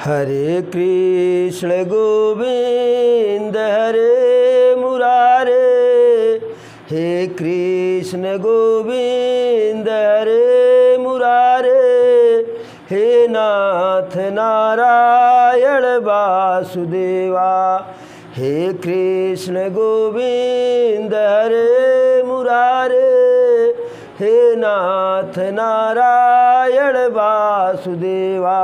हरे कृष्ण गोविंद हरे मुरारे, हे कृष्ण गोविंद हरे मुरारे, हे नाथ नारायण वासुदेवा, हे कृष्ण गोविंद हरे मुरारे, हे नाथ नारायण वासुदेवा।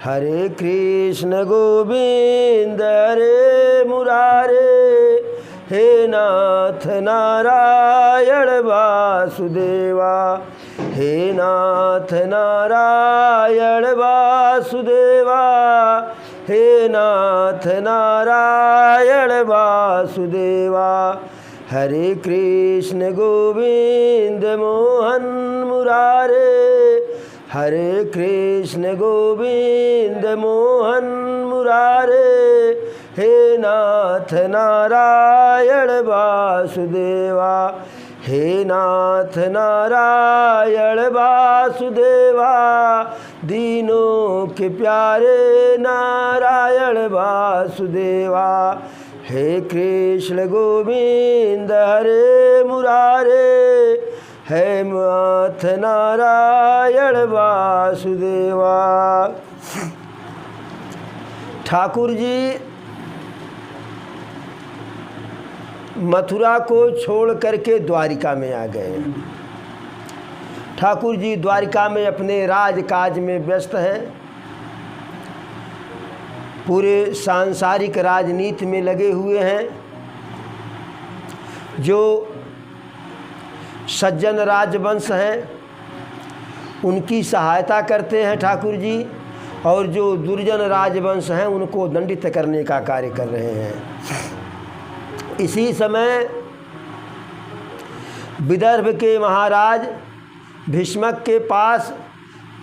हरे कृष्ण गोविंद हरे मुरारे, हे नाथ नारायण वासुदेवा, हे नाथ नारायण वासुदेवा, हे नाथ नारायण वासुदेवा। हरे कृष्ण गोविंद मोहन मुरारे, हरे कृष्ण गोविंद मोहन मुरारे, हे नाथ नारायण वासुदेवा, हे नाथ नारायण वासुदेवा। दीनों के प्यारे नारायण वासुदेवा, हे कृष्ण गोविंद हरे मुरारे, हे नाथ नारायण वासुदेवा। ठाकुर जी मथुरा को छोड़ करके द्वारिका में आ गए। ठाकुर जी द्वारिका में अपने राजकाज में व्यस्त हैं, पूरे सांसारिक राजनीति में लगे हुए हैं। जो सज्जन राजवंश हैं उनकी सहायता करते हैं ठाकुर जी, और जो दुर्जन राजवंश हैं उनको दंडित करने का कार्य कर रहे हैं। इसी समय विदर्भ के महाराज भीष्मक के पास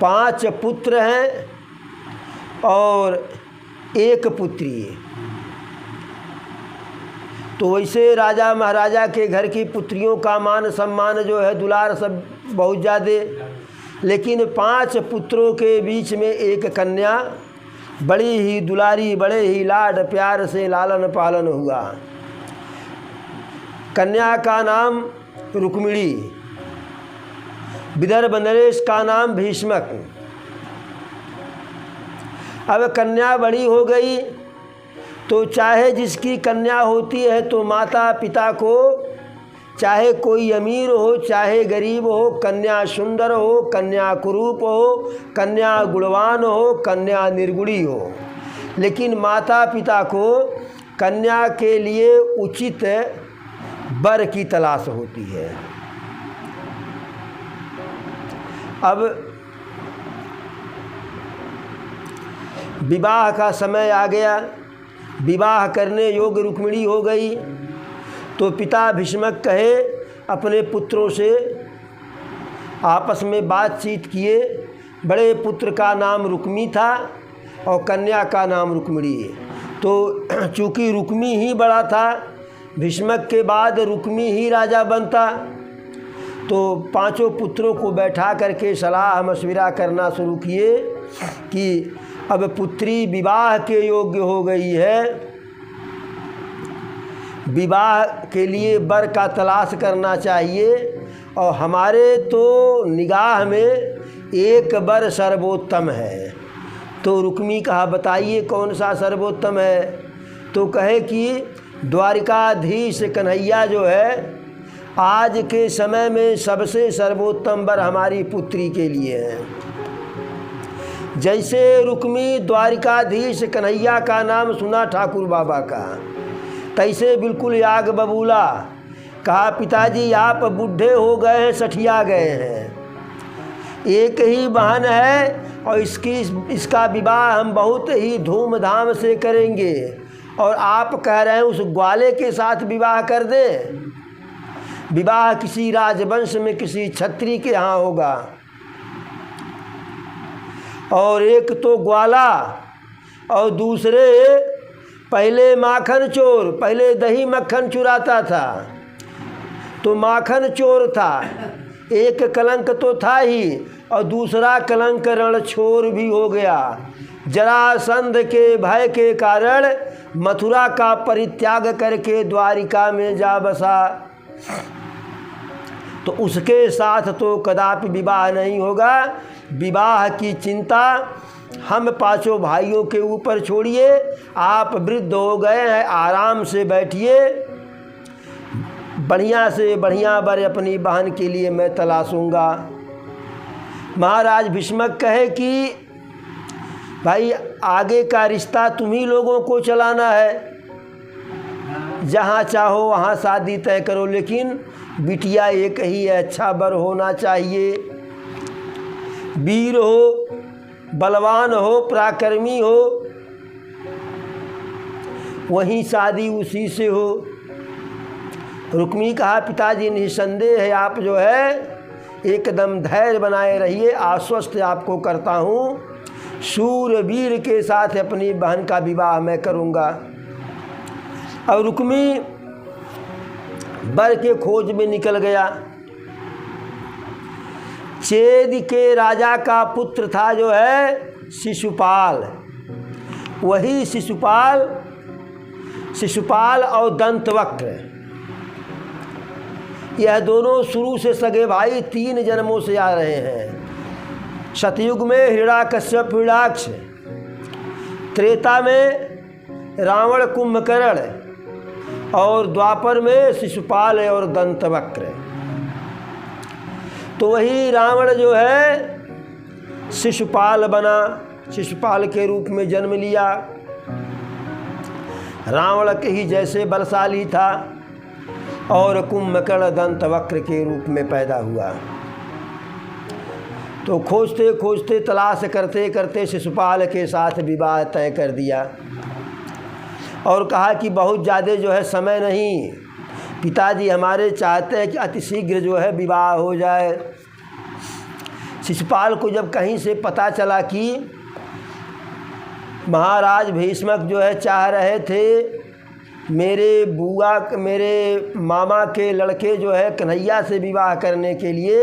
5 पुत्र हैं और 1 पुत्री है। तो वैसे राजा महाराजा के घर की पुत्रियों का मान सम्मान जो है दुलार सब बहुत ज़्यादा, लेकिन 5 पुत्रों के बीच में 1 कन्या बड़ी ही दुलारी, बड़े ही लाड प्यार से लालन पालन हुआ। कन्या का नाम रुक्मिणी, विदर्भ नरेश का नाम भीष्मक। अब कन्या बड़ी हो गई तो चाहे जिसकी कन्या होती है तो माता पिता को, चाहे कोई अमीर हो चाहे गरीब हो, कन्या सुंदर हो, कन्या कुरूप हो, कन्या गुणवान हो, कन्या निर्गुणी हो, लेकिन माता पिता को कन्या के लिए उचित वर की तलाश होती है। अब विवाह का समय आ गया, विवाह करने योग्य रुक्मिणी हो गई। तो पिता भीष्मक कहे अपने पुत्रों से, आपस में बातचीत किए। बड़े पुत्र का नाम रुक्मी था और कन्या का नाम रुक्मिणी है। तो चूँकि रुक्मी ही बड़ा था, भीष्मक के बाद रुक्मी ही राजा बनता, तो 5 पुत्रों को बैठा करके सलाह मशविरा करना शुरू किए कि अब पुत्री विवाह के योग्य हो गई है, विवाह के लिए वर का तलाश करना चाहिए, और हमारे तो निगाह में 1 वर सर्वोत्तम है। तो रुक्मी कहा बताइए कौन सा सर्वोत्तम है? तो कहे कि द्वारिकाधीश कन्हैया जो है आज के समय में सबसे सर्वोत्तम वर हमारी पुत्री के लिए है। जैसे रुक्मी द्वारिकाधीश कन्हैया का नाम सुना ठाकुर बाबा का, तैसे बिल्कुल आग बबूला। कहा पिताजी आप बूढ़े हो गए हैं, सठिया गए हैं, एक ही बहन है और इसका विवाह हम बहुत ही धूमधाम से करेंगे, और आप कह रहे हैं उस ग्वाले के साथ विवाह कर दें। विवाह किसी राजवंश में किसी क्षत्रिय के यहाँ होगा, और एक तो ग्वाला और दूसरे पहले माखन चोर, पहले दही मक्खन चुराता था तो माखन चोर था। एक कलंक तो था ही और दूसरा कलंक रणछोर भी हो गया। जरासंध के भय के कारण मथुरा का परित्याग करके द्वारिका में जा बसा, तो उसके साथ तो कदापि विवाह नहीं होगा। विवाह की चिंता हम पांचों भाइयों के ऊपर छोड़िए। आप वृद्ध हो गए हैं, आराम से बैठिए, बढ़िया से बढ़िया वर अपनी बहन के लिए मैं तलाशूंगा। महाराज भीष्मक कहे कि भाई आगे का रिश्ता तुम्ही लोगों को चलाना है, जहाँ चाहो वहाँ शादी तय करो, लेकिन बिटिया एक ही है, अच्छा वर होना चाहिए, वीर हो, बलवान हो, पराक्रमी हो, वहीं शादी उसी से हो। रुक्मी कहा पिताजी निसंदेह है, आप जो है एकदम धैर्य बनाए रहिए, आश्वस्त आपको करता हूँ, शूरवीर के साथ अपनी बहन का विवाह मैं करूँगा। और रुक्मी वर के खोज में निकल गया। चेद के राजा का पुत्र था जो है शिशुपाल, वही शिशुपाल और दंतवक्र, यह दोनों शुरू से सगे भाई 3 जन्मों से आ रहे हैं। सतयुग में हिरण्याकश्यप हिरण्याक्ष, त्रेता में रावण कुंभकर्ण और द्वापर में शिशुपाल और दंतवक्र। तो वही रावण जो है शिशुपाल बना, शिशुपाल के रूप में जन्म लिया। रावण के ही जैसे बलशाली था और कुंभकर्ण दंतवक्र के रूप में पैदा हुआ। तो खोजते खोजते तलाश करते करते शिशुपाल के साथ विवाह तय कर दिया और कहा कि बहुत ज़्यादा जो है समय नहीं, पिताजी हमारे चाहते हैं कि अतिशीघ्र जो है विवाह हो जाए। शिशुपाल को जब कहीं से पता चला कि महाराज भीष्मक जो है चाह रहे थे मेरे मामा के लड़के जो है कन्हैया से विवाह करने के लिए,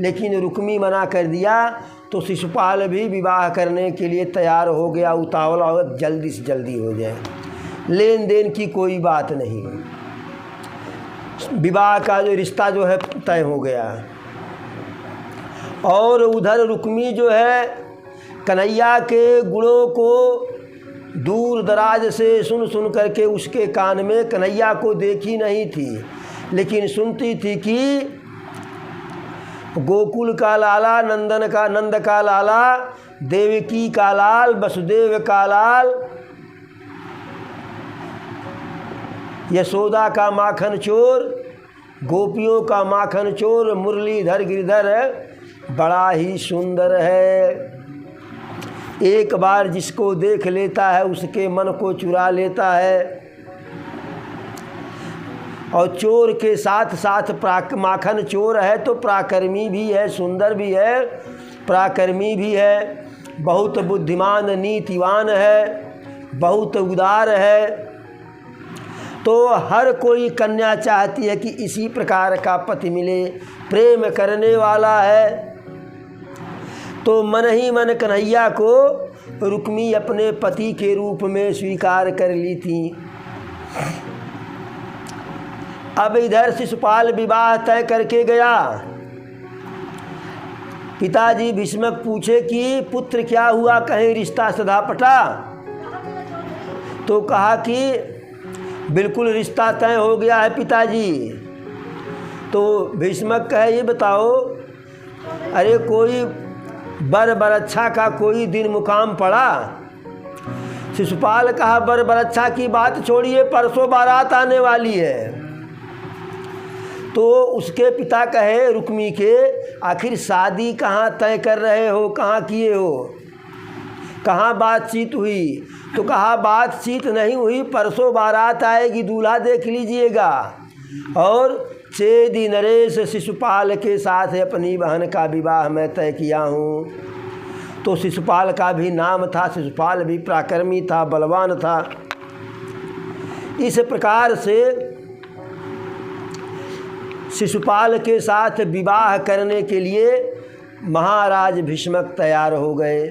लेकिन रुक्मी मना कर दिया, तो शिशुपाल भी विवाह करने के लिए तैयार हो गया, उतावला हो, जल्दी से जल्दी हो जाए, लेन देन की कोई बात नहीं, विवाह का जो रिश्ता जो है तय हो गया। और उधर रुक्मी जो है कन्हैया के गुणों को दूर दराज से सुन सुन करके उसके कान में, कन्हैया को देखी नहीं थी लेकिन सुनती थी कि गोकुल का लाला, नंद का लाला, देवकी का लाल, वसुदेव का लाल, यशोदा का माखन चोर, गोपियों का माखन चोर मुरलीधर गिरधर बड़ा ही सुंदर है, एक बार जिसको देख लेता है उसके मन को चुरा लेता है। और चोर के साथ साथ माखन चोर है तो पराक्रमी भी है, सुंदर भी है, पराक्रमी भी है, बहुत बुद्धिमान नीतिवान है, बहुत उदार है। तो हर कोई कन्या चाहती है कि इसी प्रकार का पति मिले, प्रेम करने वाला है। तो मन ही मन कन्हैया को रुक्मी अपने पति के रूप में स्वीकार कर ली थी। अब इधर शिशुपाल विवाह तय करके गया। पिताजी भीष्मक पूछे कि पुत्र क्या हुआ, कहीं रिश्ता सधा पटा? तो कहा कि बिल्कुल रिश्ता तय हो गया है पिताजी। तो भीष्मक कहे ये बताओ, अरे कोई बर अच्छा का कोई दिन मुकाम पड़ा? शिशुपाल कहा बर अच्छा की बात छोड़िए, परसों बारात आने वाली है। तो उसके पिता कहे रुक्मी के, आखिर शादी कहाँ तय कर रहे हो, कहाँ किए हो, कहाँ बातचीत हुई? तो कहा बातचीत नहीं हुई, परसों बारात आएगी, दूल्हा देख लीजिएगा। और चेदी नरेश शिशुपाल के साथ अपनी बहन का विवाह मैं तय किया हूँ। तो शिशुपाल का भी नाम था, शिशुपाल भी पराक्रमी था, बलवान था। इस प्रकार से शिशुपाल के साथ विवाह करने के लिए महाराज भीष्मक तैयार हो गए।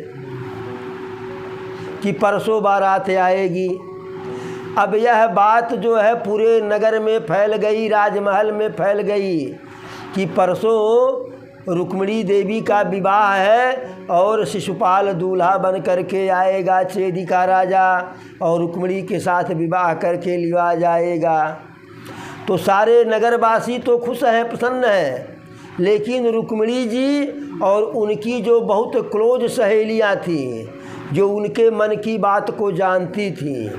कि परसों बारात आएगी। अब यह बात जो है पूरे नगर में फैल गई, राजमहल में फैल गई कि परसों रुक्मिणी देवी का विवाह है और शिशुपाल दूल्हा बन करके आएगा, चेदी का राजा, और रुक्मिणी के साथ विवाह करके लिया जाएगा। तो सारे नगरवासी तो खुश हैं, प्रसन्न हैं, लेकिन रुक्मिणी जी और उनकी जो बहुत क्लोज सहेलियां थीं, जो उनके मन की बात को जानती थीं,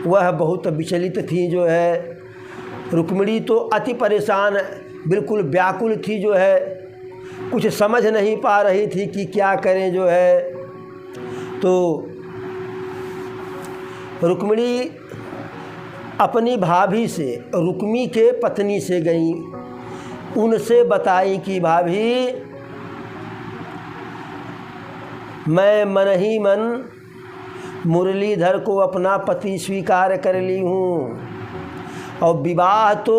वह बहुत विचलित थी। जो है रुक्मिणी तो अति परेशान, बिल्कुल व्याकुल थी, जो है कुछ समझ नहीं पा रही थी कि क्या करें। जो है तो रुक्मिणी अपनी भाभी से, रुक्मी के पत्नी से गई, उनसे बताई कि भाभी मैं मन ही मन मुरलीधर को अपना पति स्वीकार कर ली हूँ और विवाह तो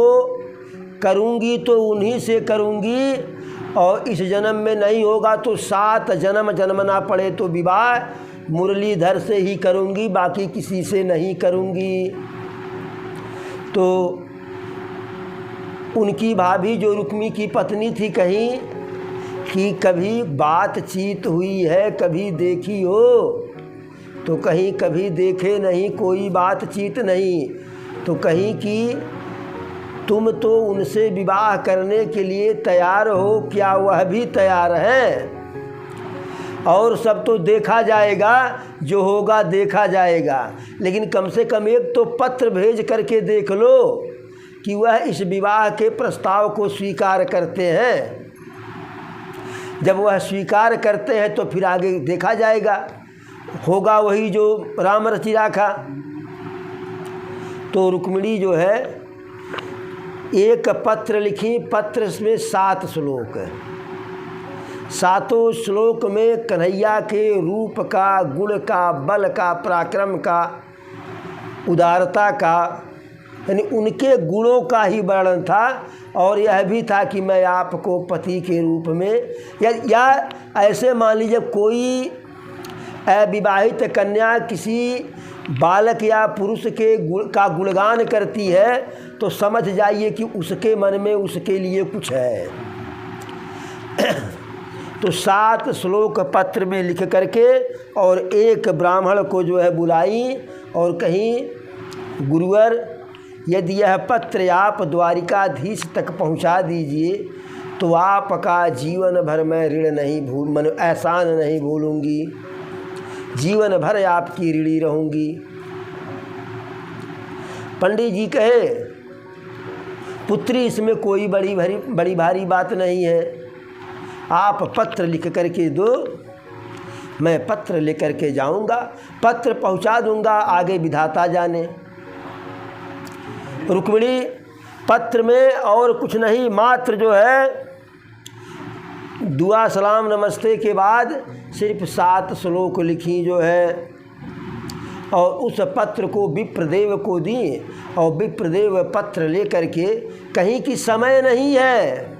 करूँगी तो उन्हीं से करूँगी, और इस जन्म में नहीं होगा तो 7 जन्म जन्मना पड़े तो विवाह मुरलीधर से ही करूँगी, बाकी किसी से नहीं करूँगी। तो उनकी भाभी जो रुक्मी की पत्नी थी कहीं कि कभी बातचीत हुई है, कभी देखी हो, तो कहीं कभी देखे नहीं, कोई बातचीत नहीं। तो कहीं कि तुम तो उनसे विवाह करने के लिए तैयार हो, क्या वह भी तैयार हैं? और सब तो देखा जाएगा, जो होगा देखा जाएगा, लेकिन कम से कम एक तो पत्र भेज करके देख लो कि वह इस विवाह के प्रस्ताव को स्वीकार करते हैं। जब वह स्वीकार करते हैं तो फिर आगे देखा जाएगा, होगा वही जो राम रचि राखा। तो रुक्मिणी जो है एक पत्र लिखी, पत्र में 7 श्लोक है। 7 श्लोक में कन्हैया के रूप का, गुण का, बल का, पराक्रम का, उदारता का, यानी उनके गुणों का ही वर्णन था। और यह भी था कि मैं आपको पति के रूप में, या ऐसे मान लीजिए कोई अविवाहित कन्या किसी बालक या पुरुष के का गुणगान करती है तो समझ जाइए कि उसके मन में उसके लिए कुछ है। तो 7 श्लोक पत्र में लिख करके और एक ब्राह्मण को जो है बुलाई और कहीं गुरुवर यदि यह पत्र आप द्वारिकाधीश तक पहुंचा दीजिए तो आपका जीवन भर मैं ऋण नहीं एहसान नहीं भूलूंगी, जीवन भर आपकी ऋणी रहूंगी। पंडित जी कहे पुत्री इसमें कोई बड़ी भारी बात नहीं है, आप पत्र लिख करके दो, मैं पत्र लेकर के जाऊंगा, पत्र पहुंचा दूंगा, आगे विधाता जाने। रुक्मिणी पत्र में और कुछ नहीं, मात्र जो है दुआ सलाम नमस्ते के बाद सिर्फ 7 श्लोक लिखी जो है, और उस पत्र को विप्रदेव को दी। और विप्रदेव पत्र लेकर के कहीं की समय नहीं है,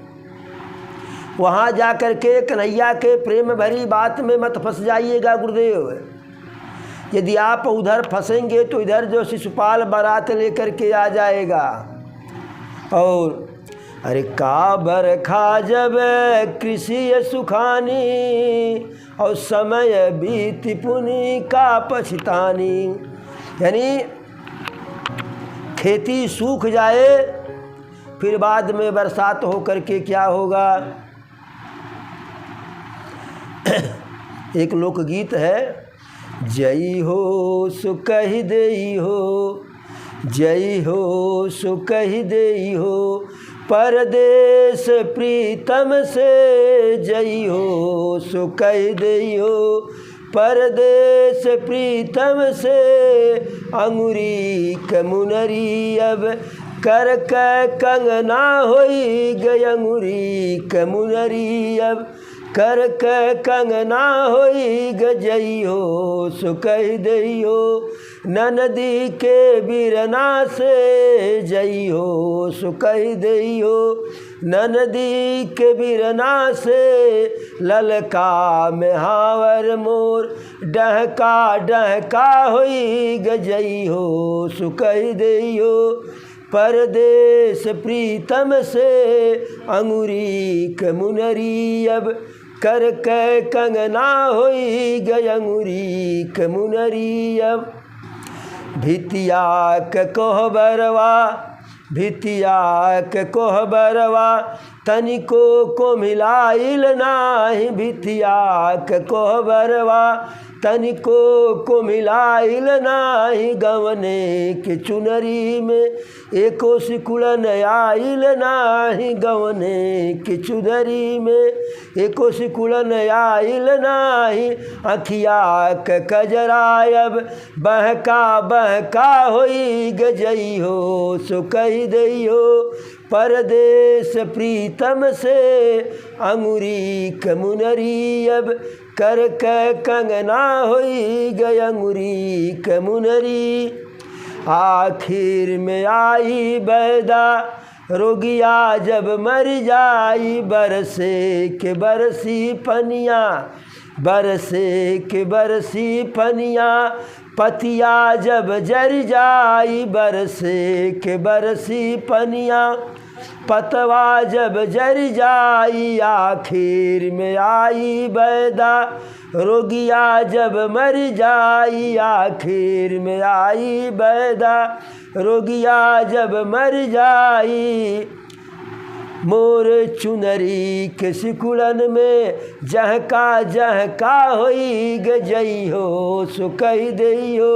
वहाँ जा कर के कन्हैया के प्रेम भरी बात में मत फंस जाइएगा गुरुदेव। यदि आप उधर फंसेंगे तो इधर जो शिशुपाल बारात लेकर के आ जाएगा। और अरे का बरखा जब कृषि सुखानी और समय बीत पुनि का पछतानी, यानी खेती सूख जाए फिर बाद में बरसात हो करके क्या होगा। एक लोकगीत है, जय हो सो कहि देई हो, जय हो सो कहि देई हो, परदेश प्रीतम से जय हो सो कहि देई हो, परदेश प्रीतम से अंगुरी कमुनरी अब कर कंगना होई गई, अंगुरी कमुनरी अब कर के कंगना होई गजई हो सो कह दई हो ननदी के बिरना से जई हो सो कह दई हो ननदी के बिरना से ललका में हावर मोर डहका डहका होई गजई हो सो कह दई हो परदेश प्रीतम से अंगुरी के मुनरी अब कर के कंगना होई गई अंगुरी के मुनरी अब भितिया के कोहबरवा भितिया के कोहबरवा तनिको को मिलाइल नाही भितिया के कोहबरवा तनिको को मिलाइल नाही गवने के चुनरी में एको सिकुड़न आइल नाही गवने के चुनरी में एको सिकुड़न आइल नाही अखिया के कजरायब बहका बहका होई गजई हो सो कह दई हो परदेश प्रीतम से अंगुरी के मुनरी अब कर के कंगना होई गई अंगुरी के मुनरी आखिर में आई बैदा रोगिया जब मर जाई बरसे के बरसी पनिया बरसे के बरसी पनिया पतिया जब जर जाई बरसे के बरसी पनिया पतवा जब जर जाई आखिर में आई बैदा रोगिया जब मर जाई आखिर में आई बैदा रोगिया जब मर जाई मोर चुनरी के सिकुड़न में जहका होई गजई हो सो कह दई हो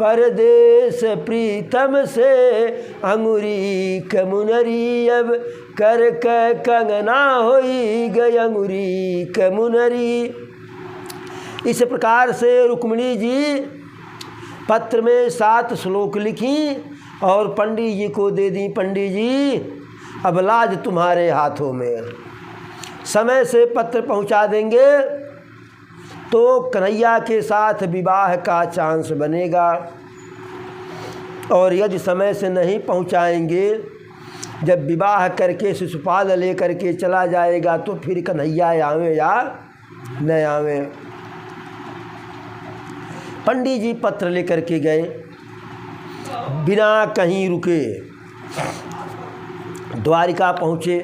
परदेश प्रीतम से अंगुरी के मुनरी अब कर के कंगना होई गई अंगुरी के मुनरी। इस प्रकार से रुक्मिणी जी पत्र में 7 श्लोक लिखी और पंडित जी को दे दी। पंडित जी अब लाज तुम्हारे हाथों में, समय से पत्र पहुंचा देंगे तो कन्हैया के साथ विवाह का चांस बनेगा, और यदि समय से नहीं पहुंचाएंगे, जब विवाह करके शिशुपाल लेकर के चला जाएगा तो फिर कन्हैया आवे या न आवे। पंडित जी पत्र लेकर के गए, बिना कहीं रुके द्वारिका पहुँचे।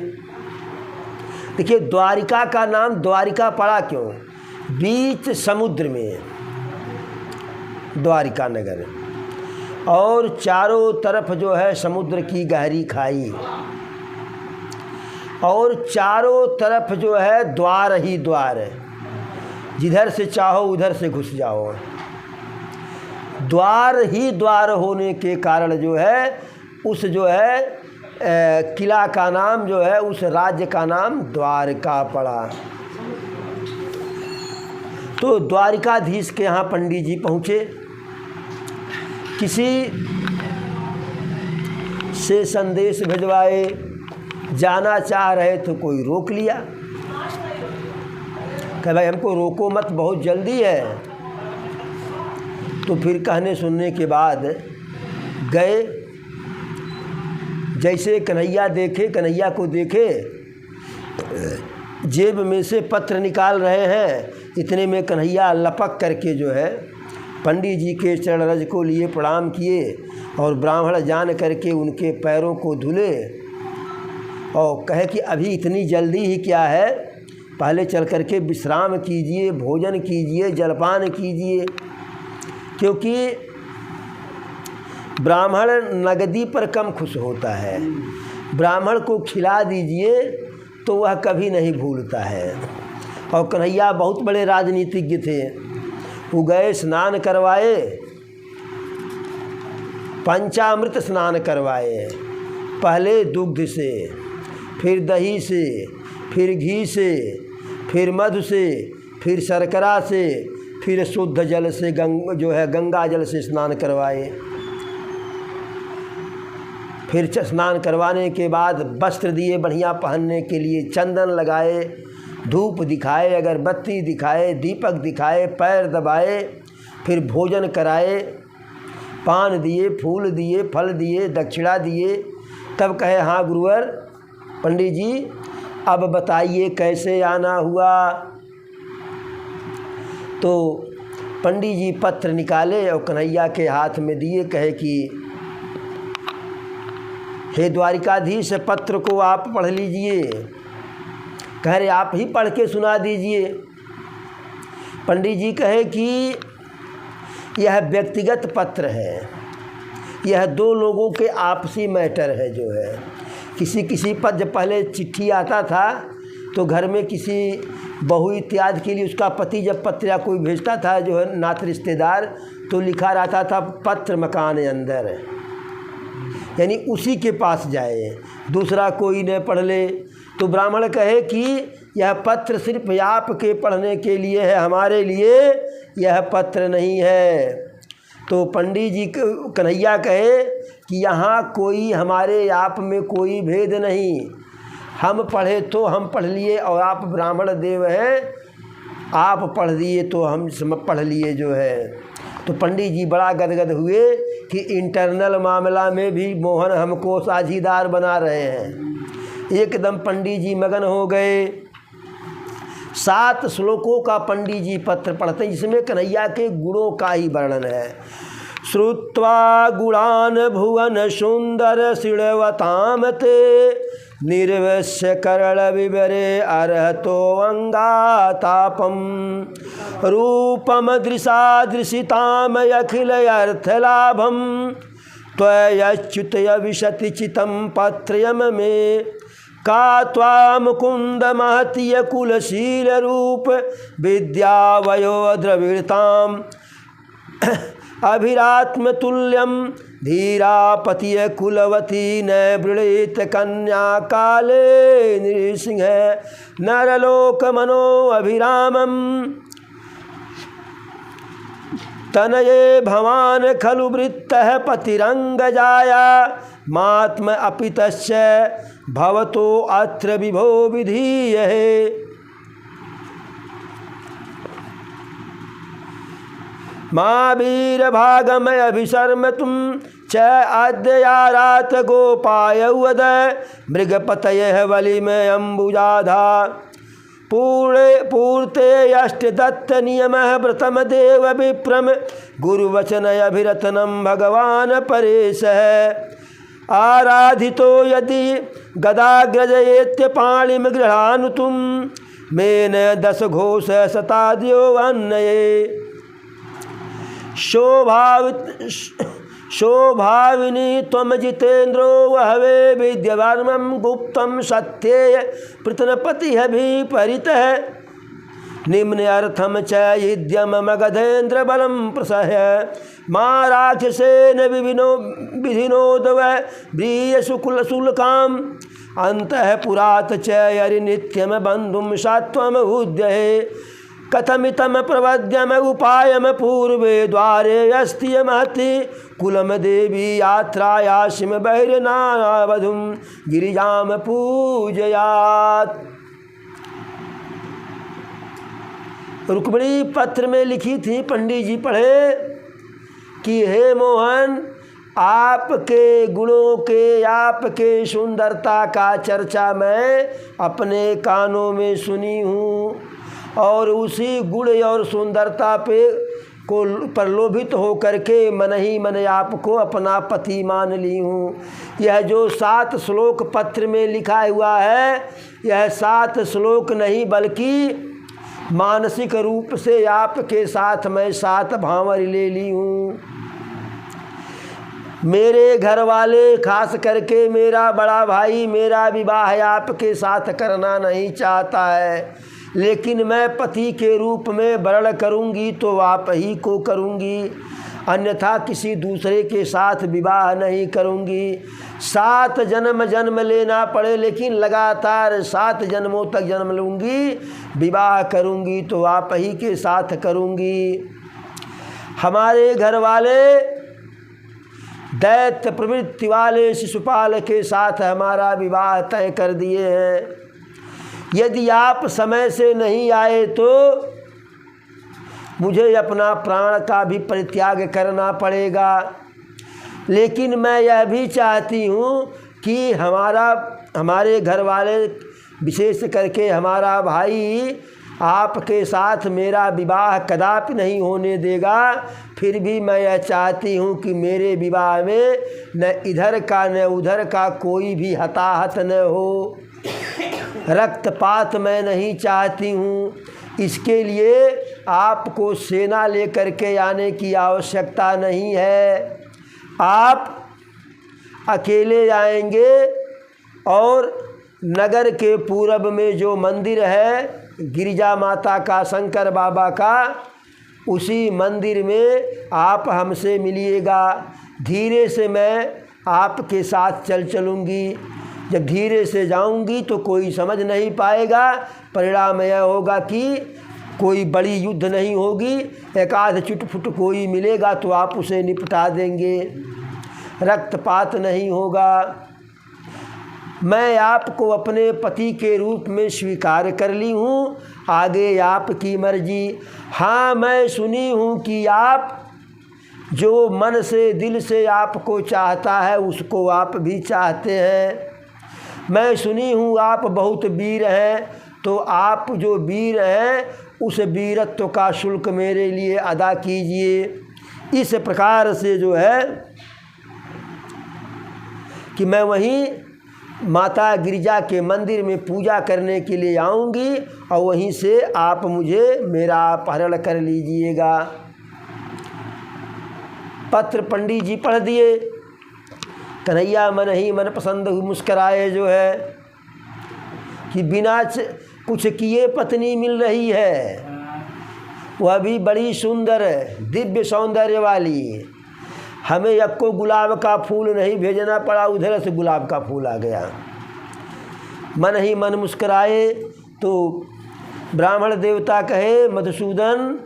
देखिए द्वारिका का नाम द्वारिका पड़ा क्यों? बीच समुद्र में द्वारिका नगर, और चारों तरफ जो है समुद्र की गहरी खाई, और चारों तरफ जो है द्वार ही द्वार है, जिधर से चाहो उधर से घुस जाओ। द्वार ही द्वार होने के कारण जो है उस जो है किला का नाम जो है उस राज्य का नाम द्वारका पड़ा। तो द्वारिकाधीश के यहाँ पंडित जी पहुँचे, किसी से संदेश भिजवाए, जाना चाह रहे तो कोई रोक लिया, कह भाई हमको रोको मत, बहुत जल्दी है। तो फिर कहने सुनने के बाद गए। जैसे कन्हैया देखे, कन्हैया को देखे जेब में से पत्र निकाल रहे हैं, इतने में कन्हैया लपक करके जो है पंडित जी के चरण रज को लिए प्रणाम किए, और ब्राह्मण जान करके उनके पैरों को धुले और कहे कि अभी इतनी जल्दी ही क्या है, पहले चल करके विश्राम कीजिए, भोजन कीजिए, जलपान कीजिए, क्योंकि ब्राह्मण नगदी पर कम खुश होता है। ब्राह्मण को खिला दीजिए तो वह कभी नहीं भूलता है। और कन्हैया बहुत बड़े राजनीतिज्ञ थे, वो गए स्नान करवाए, पंचामृत स्नान करवाए, पहले दुग्ध से, फिर दही से, फिर घी से, फिर मधु से, फिर शर्करा से, फिर शुद्ध जल से गंगा जल से स्नान करवाए। फिर स्नान करवाने के बाद वस्त्र दिए बढ़िया पहनने के लिए, चंदन लगाए, धूप दिखाए, अगरबत्ती दिखाए, दीपक दिखाए, पैर दबाए, फिर भोजन कराए, पान दिए, फूल दिए, फल दिए, दक्षिणा दिए, तब कहे हाँ गुरुवर पंडित जी अब बताइए कैसे आना हुआ। तो पंडित जी पत्र निकाले और कन्हैया के हाथ में दिए, कहे कि हे द्वारिकाधीश पत्र को आप पढ़ लीजिए। कह रहे आप ही पढ़ के सुना दीजिए। पंडित जी कहे कि यह व्यक्तिगत पत्र है, यह दो लोगों के आपसी मैटर है। जो है किसी पर जब पहले चिट्ठी आता था तो घर में किसी बहू इत्यादि के लिए उसका पति जब पत्र या कोई भेजता था जो है नात रिश्तेदार, तो लिखा रहता था पत्र मकान अंदर, यानी उसी के पास जाए, दूसरा कोई न पढ़ ले। तो ब्राह्मण कहे कि यह पत्र सिर्फ आपके पढ़ने के लिए है, हमारे लिए यह पत्र नहीं है। तो पंडित जी कन्हैया कहे कि यहाँ कोई हमारे आप में कोई भेद नहीं, हम पढ़े तो हम पढ़ लिए और आप ब्राह्मण देव हैं, आप पढ़ दिए तो हम पढ़ लिए जो है। तो पंडित जी बड़ा गदगद हुए कि इंटरनल मामला में भी मोहन हमको साझीदार बना रहे हैं। एकदम पंडित जी मगन हो गए। 7 श्लोकों का पंडित जी पत्र पढ़ते हैं जिसमें कन्हैया के गुणों का ही वर्णन है। श्रुत्वा गुणान भुवन सुंदर शिणवताम ते निर्वश्य करल विवरे अर्हतो अंगातापम रूपम दृशादृशिताम अखिल अर्थलाभम त्वयच्युत विशति चितम पत्रयम में का त्वा मुकुंद महतीय कुलशील रूप विद्यावयो द्रविड़ताम अभिरात्म तुल्यम धीरापतिय कुलवती न वृणीत कन्या काले नृसिंह नरलोक मनो अभिरामम तनये भवान खलु वृत्तः पतिरंग जाया मात्म अपितस्य भवतो अत्र विभो विधीयते माँ वीर भागमय अभिशर्म तुम च अद्यारात गोपाय उद मृगपतये वलिमय अम्बुजाधा पूर्ते अष्टदत्त नियम व्रतम देव विप्रम गुरुवचन अभिरतनम भगवान परेश आराधितो यदि गदाग्रजयेत्य पाणिम गृहानुतुम मेन 10 घोष शताद्यो अन्नये शोभाविनी त्वम जितेन्द्रो वहवे विद्यवर्मं गुप्तम सत्येय पृतनपति भी परितः निम्न अर्थम च युध्यम मगधेन्द्र बलम प्रसह्य माँ राक्षसेन विधिनोद व्रीय शुक्ल शुल्काम अंतः पुरात च यरि नित्यम बंधुम सात्वम उद्यहे कथमितम प्रवद्यम उपायम पूर्वे द्वारे अस्ति महति कुलम देवी यात्रायाशिम बहिर्नावधुम गिरिजाम पूजयात। रुक्मिणी पत्र में लिखी थी, पंडित जी पढ़े कि हे मोहन आपके गुणों के, आपके सुंदरता का चर्चा मैं अपने कानों में सुनी हूँ और उसी गुण और सुंदरता को प्रलोभित हो करके मन ही मन आपको अपना पति मान ली हूँ। यह जो 7 श्लोक पत्र में लिखा हुआ है, यह 7 श्लोक नहीं बल्कि मानसिक रूप से आपके साथ मैं 7 भांवर ले ली हूँ। मेरे घर वाले खास करके मेरा बड़ा भाई मेरा विवाह आपके साथ करना नहीं चाहता है, लेकिन मैं पति के रूप में वर्ण करूंगी तो आप ही को करूंगी, अन्यथा किसी दूसरे के साथ विवाह नहीं करूंगी। 7 जन्म जन्म लेना पड़े लेकिन लगातार 7 जन्मों तक जन्म लूँगी, विवाह करूंगी तो आप ही के साथ करूंगी। हमारे घर वाले दैत्य प्रवृत्ति वाले शिशुपाल के साथ हमारा विवाह तय कर दिए हैं। यदि आप समय से नहीं आए तो मुझे अपना प्राण का भी परित्याग करना पड़ेगा। लेकिन मैं यह भी चाहती हूँ कि हमारे घर वाले, विशेष करके हमारा भाई, आपके साथ मेरा विवाह कदापि नहीं होने देगा। फिर भी मैं यह चाहती हूँ कि मेरे विवाह में न इधर का न उधर का कोई भी हताहत न हो, रक्तपात मैं नहीं चाहती हूँ। इसके लिए आपको सेना लेकर के आने की आवश्यकता नहीं है। आप अकेले आएंगे और नगर के पूरब में जो मंदिर है गिरिजा माता का, शंकर बाबा का, उसी मंदिर में आप हमसे मिलिएगा। धीरे से मैं आपके साथ चलूँगी। जब धीरे से जाऊँगी तो कोई समझ नहीं पाएगा। परिणाम यह होगा कि कोई बड़ी युद्ध नहीं होगी, एकाध चुटपुट कोई मिलेगा तो आप उसे निपटा देंगे, रक्तपात नहीं होगा। मैं आपको अपने पति के रूप में स्वीकार कर ली हूँ, आगे आपकी मर्जी। हाँ, मैं सुनी हूँ कि आप जो मन से, दिल से आपको चाहता है उसको आप भी चाहते हैं। मैं सुनी हूँ आप बहुत वीर हैं, तो आप जो वीर हैं उस वीरत्व का शुल्क मेरे लिए अदा कीजिए। इस प्रकार से जो है कि मैं वहीं माता गिरिजा के मंदिर में पूजा करने के लिए आऊँगी और वहीं से आप मुझे मेरा अपहरण कर लीजिएगा। पत्र पंडित जी पढ़ दिए। कन्हैया मन ही मन पसंद मुस्कराए जो है कि बिना कुछ किए पत्नी मिल रही है, वह भी बड़ी सुंदर दिव्य सौंदर्य वाली। हमें यक्को गुलाब का फूल नहीं भेजना पड़ा, उधर से गुलाब का फूल आ गया। मन ही मन मुस्कराए तो ब्राह्मण देवता कहे, मधुसूदन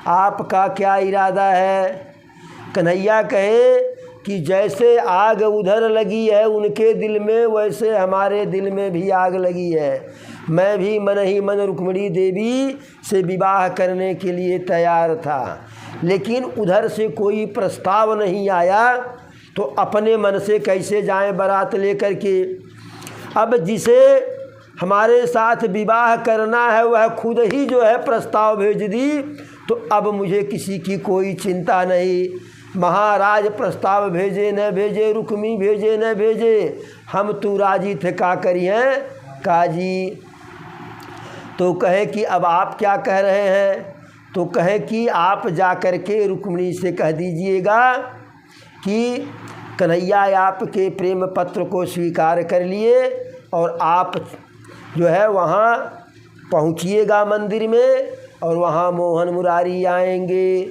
आपका क्या इरादा है? कन्हैया कहे कि जैसे आग उधर लगी है उनके दिल में, वैसे हमारे दिल में भी आग लगी है। मैं भी मन ही मन रुक्मिणी देवी से विवाह करने के लिए तैयार था, लेकिन उधर से कोई प्रस्ताव नहीं आया, तो अपने मन से कैसे जाएं बारात लेकर के। अब जिसे हमारे साथ विवाह करना है वह खुद ही जो है प्रस्ताव भेज दी, तो अब मुझे किसी की कोई चिंता नहीं। महाराज प्रस्ताव भेजे न भेजे, रुक्मी भेजे न भेजे, हम तो राजी थे, का करिए काजी। तो कहे कि अब आप क्या कह रहे हैं? तो कहे कि आप जा कर के रुक्मिणी से कह दीजिएगा कि कन्हैया आपके प्रेम पत्र को स्वीकार कर लिए और आप जो है वहाँ पहुँचिएगा मंदिर में, और वहाँ मोहन मुरारी आएंगे।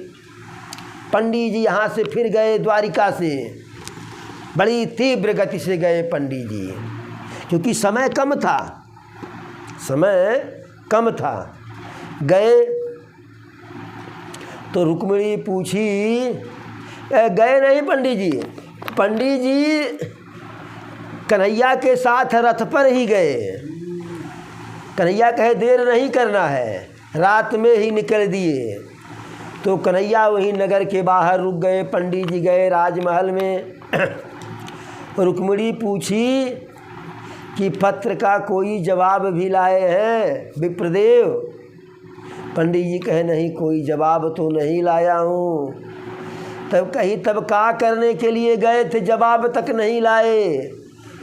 पंडित जी यहाँ से फिर गए द्वारिका से, बड़ी तीव्र गति से गए पंडित जी, क्योंकि समय कम था, गए तो रुक्मिणी पूछी, गए नहीं पंडित जी? पंडित जी कन्हैया के साथ रथ पर ही गए। कन्हैया कहे देर नहीं करना है, रात में ही निकल दिए। तो कन्हैया वहीं नगर के बाहर रुक गए। पंडित जी गए राजमहल में। रुक्मिणी पूछी कि पत्र का कोई जवाब भी लाए हैं विप्रदेव? पंडित जी कहे नहीं, कोई जवाब तो नहीं लाया हूँ। तब कही, तब क्या करने के लिए गए थे, जवाब तक नहीं लाए?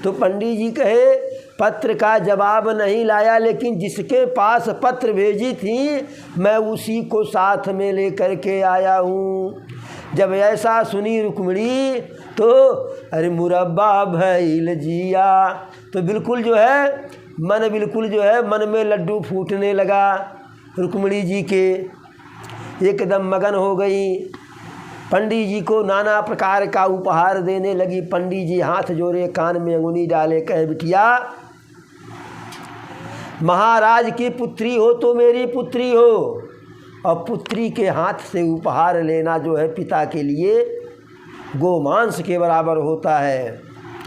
तो पंडित जी कहे, पत्र का जवाब नहीं लाया, लेकिन जिसके पास पत्र भेजी थी मैं उसी को साथ में लेकर के आया हूँ। जब ऐसा सुनी रुक्मिणी तो अरे मुरब्बा भइल जिया, तो बिल्कुल जो है मन में लड्डू फूटने लगा। रुक्मिणी जी के एकदम मगन हो गई। पंडित जी को नाना प्रकार का उपहार देने लगी। पंडित जी हाथ जोड़े, कान में अंगुली डाले, कहे बिटिया महाराज की पुत्री हो तो मेरी पुत्री हो, और पुत्री के हाथ से उपहार लेना जो है पिता के लिए गोमांस के बराबर होता है,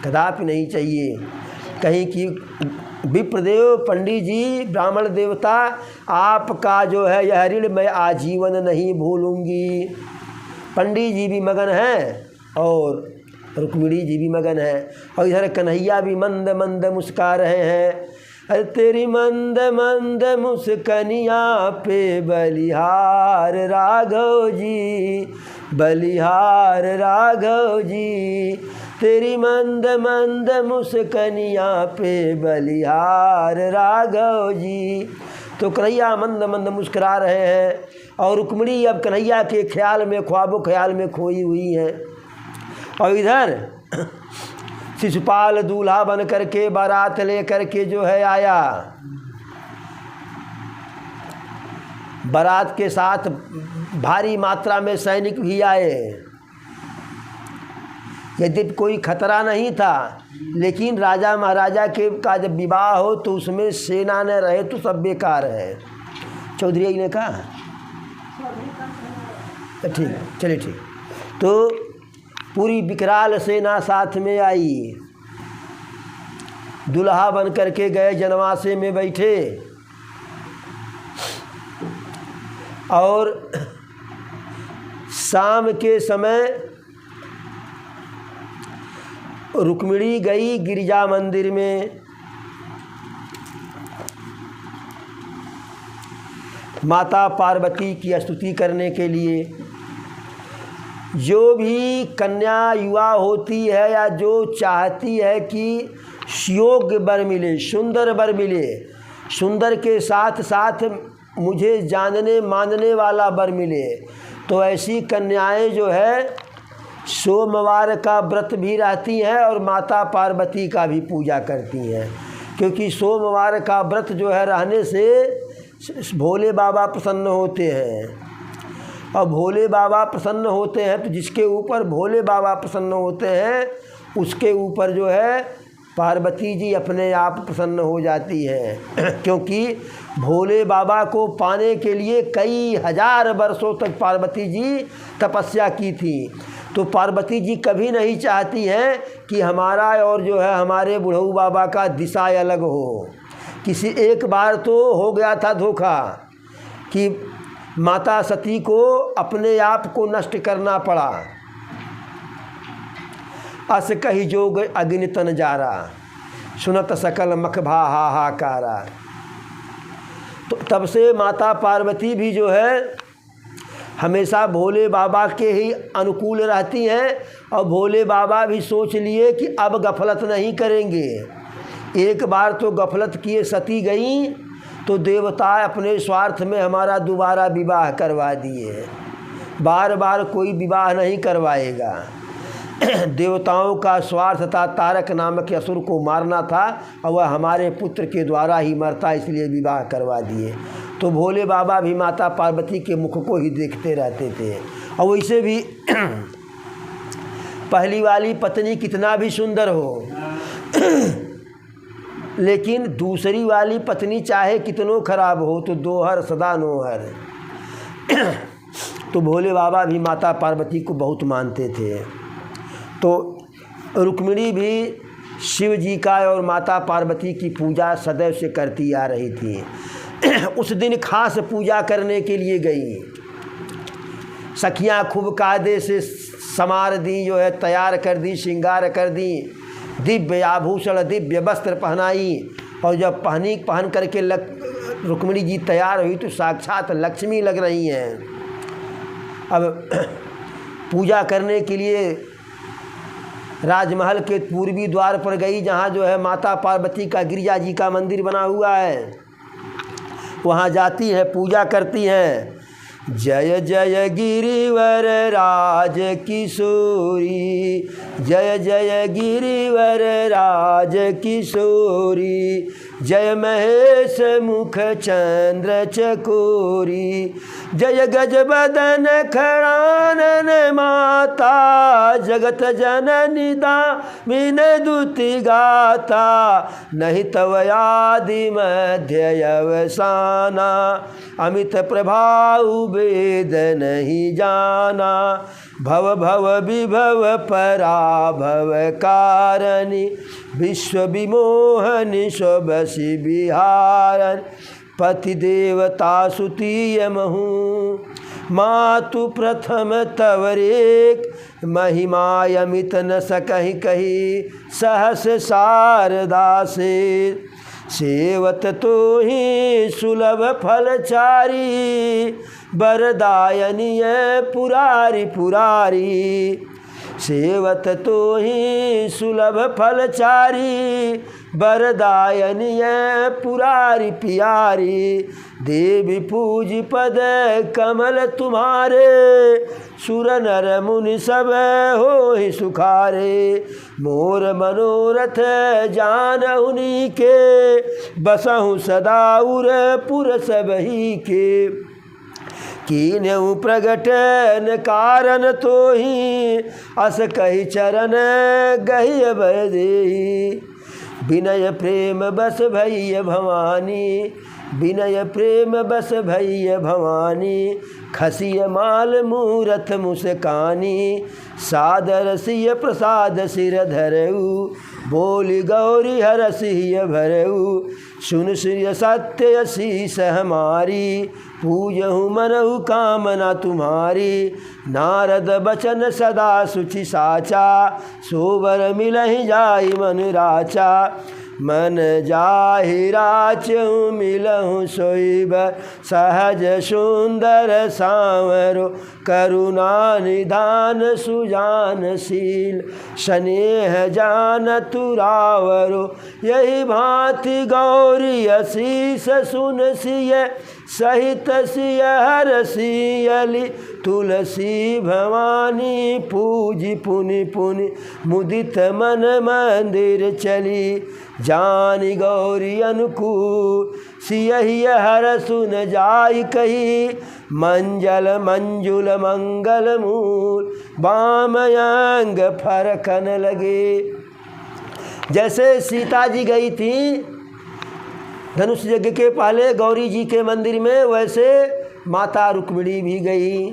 कदापि नहीं चाहिए। कहीं कि विप्रदेव, पंडित जी, ब्राह्मण देवता, आपका जो है यह ऋण मैं आजीवन नहीं भूलूंगी। पंडित जी भी मगन हैं और रुक्मिणी जी भी मगन हैं, और इधर कन्हैया भी मंद मंद मुस्का रहे हैं। अरे तेरी मंद मंद मुस्कनिया पे बलिहार राघव जी, बलिहार राघव जी, तेरी मंद मंद मुस्कनिया पे बलिहार राघव जी। तो कन्हैया मंद मंद मुस्करा रहे हैं, और रुक्मिणी अब कन्हैया के ख्याल में, ख्वाबो ख्याल में खोई हुई हैं। और इधर शिशुपाल दूल्हा बन करके बारात ले करके जो है आया। बारात के साथ भारी मात्रा में सैनिक भी आए। यद्यपि कोई खतरा नहीं था, लेकिन राजा महाराजा के का जब विवाह हो तो उसमें सेना न रहे तो सब बेकार है। चौधरी ने कहा ठीक, चलिए ठीक। तो पूरी विकराल सेना साथ में आई, दुल्हा बन करके गए, जनवासे में बैठे, और शाम के समय रुक्मिणी गई गिरिजा मंदिर में। माता पार्वती की स्तुति करने के लिए। जो भी कन्या युवा होती है या जो चाहती है कि योग्य वर मिले, सुंदर वर मिले, सुंदर के साथ साथ मुझे जानने मानने वाला वर मिले, तो ऐसी कन्याएं जो है सोमवार का व्रत भी रहती हैं और माता पार्वती का भी पूजा करती हैं। क्योंकि सोमवार का व्रत जो है रहने से भोले बाबा प्रसन्न होते हैं, और भोले बाबा प्रसन्न होते हैं तो जिसके ऊपर भोले बाबा प्रसन्न होते हैं उसके ऊपर जो है पार्वती जी अपने आप प्रसन्न हो जाती हैं। क्योंकि भोले बाबा को पाने के लिए कई हजार वर्षों तक पार्वती जी तपस्या की थी। तो पार्वती जी कभी नहीं चाहती हैं कि हमारा और जो है हमारे बुढ़ऊ बाबा का दिशा अलग हो। किसी एक बार तो हो गया था धोखा कि माता सती को अपने आप को नष्ट करना पड़ा। अस कही जोग अग्नि तन जारा, सुनत सकल मखभा हाहाकारा। तो तब से माता पार्वती भी जो है हमेशा भोले बाबा के ही अनुकूल रहती हैं, और भोले बाबा भी सोच लिए कि अब गफलत नहीं करेंगे। एक बार तो गफलत किए सती गई तो देवता अपने स्वार्थ में हमारा दोबारा विवाह करवा दिए। बार बार कोई विवाह नहीं करवाएगा। देवताओं का स्वार्थ था तारक नामक असुर को मारना था, और वह हमारे पुत्र के द्वारा ही मरता, इसलिए विवाह करवा दिए। तो भोले बाबा भी माता पार्वती के मुख को ही देखते रहते थे। और वैसे भी पहली वाली पत्नी कितना भी सुंदर हो, लेकिन दूसरी वाली पत्नी चाहे कितनों खराब हो तो दोहर सदा नोहर। तो भोले बाबा भी माता पार्वती को बहुत मानते थे। तो रुक्मिणी भी शिव जी का और माता पार्वती की पूजा सदैव से करती आ रही थी। उस दिन खास पूजा करने के लिए गई। सखियाँ खूब कायदे से समार दी, जो है तैयार कर दी, श्रृंगार कर दी, दिव्य आभूषण दिव्य वस्त्र पहनाई। और जब पहन करके रुक्मिणी जी तैयार हुई तो साक्षात लक्ष्मी लग रही हैं। अब पूजा करने के लिए राजमहल के पूर्वी द्वार पर गई, जहाँ जो है माता पार्वती का गिरिजा जी का मंदिर बना हुआ है। वहाँ जाती है, पूजा करती हैं। जय जय गिरिवर राज किशोरी, जय जय गिरिवर राज किशोरी, जय महेश मुख चंद्र चकोरी, जय गज बदन खड़ानन माता जगत जननी दामिन दुति गाता, नहीं तव आदि मध्य अवसाना, अमित प्रभाव वेद नहीं जाना, भव भव विभव पराभव कारणि, विश्व विमोहनि स्वबसि विहारन्, पति देवता सुतीय महूँ, मातु प्रथम तवरेक, महिमायमित न सकहि कही, सहस शारदा से, सेवत तो ही सुलभ फलचारी, बरदायनीय पुरारी पुरारी, सेवत तो ही सुलभ फलचारी, बरदायनीय पुरारी प्यारी, देवी पूज पद कमल तुम्हारे, सुर नर मुनि सब हो ही सुखारे, मोर मनोरथ जान उन्हीं के, बसहु सदा उर पुर सब ही के, कीन्हु प्रगटन कारण तो ही, अस कही चरण गही भय देही, विनय प्रेम बस भैय भवानी, विनय प्रेम बस भैय भवानी, खसिय माल मूरत मुस्कानी, सादर सिय प्रसाद सिर धरऊ, बोली गौरी हर सिय भरऊ, सुन श्री सत्य शीस हमारी, पूजहु मनहु कामना तुम्हारी, नारद बचन सदा सुचि साचा, सोबर मिलहि जाई मन राचा, मन जाहि राचहु मिलहु सोईब, सहज सुंदर सांवरो, करुणा निधान सुजानशील, स्नेह जान तुरावरो, यही भांति गौरी असीस सुन सिय, सहित सिय हर सियली, तुलसी भवानी पूजी पुनि पुनि, मुदित मन मंदिर चली, जानी गौरी अनुकूल, सियहि हर सुन जाय कही, मंजल मंजुल मंगल मूल, बामयंग फरकन लगे। जैसे सीता जी गई थी धनुष यज्ञ के पहले गौरी जी के मंदिर में, वैसे माता रुक्मिणी भी गई,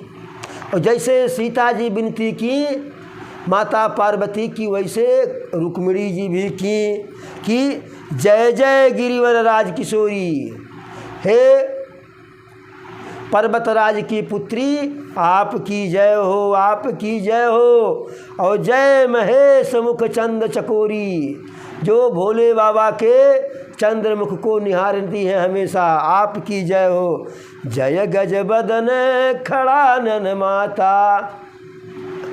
और जैसे सीता जी विनती की माता पार्वती की, वैसे रुक्मिणी जी भी की कि जय जय गिरिवर राज किशोरी, हे पर्वतराज की पुत्री आपकी जय हो, आपकी जय हो, और जय महेश मुख चंद चकोरी, जो भोले बाबा के चंद्रमुख को निहारती है हमेशा, आपकी जय हो, जय गज बदन खड़ानन माता,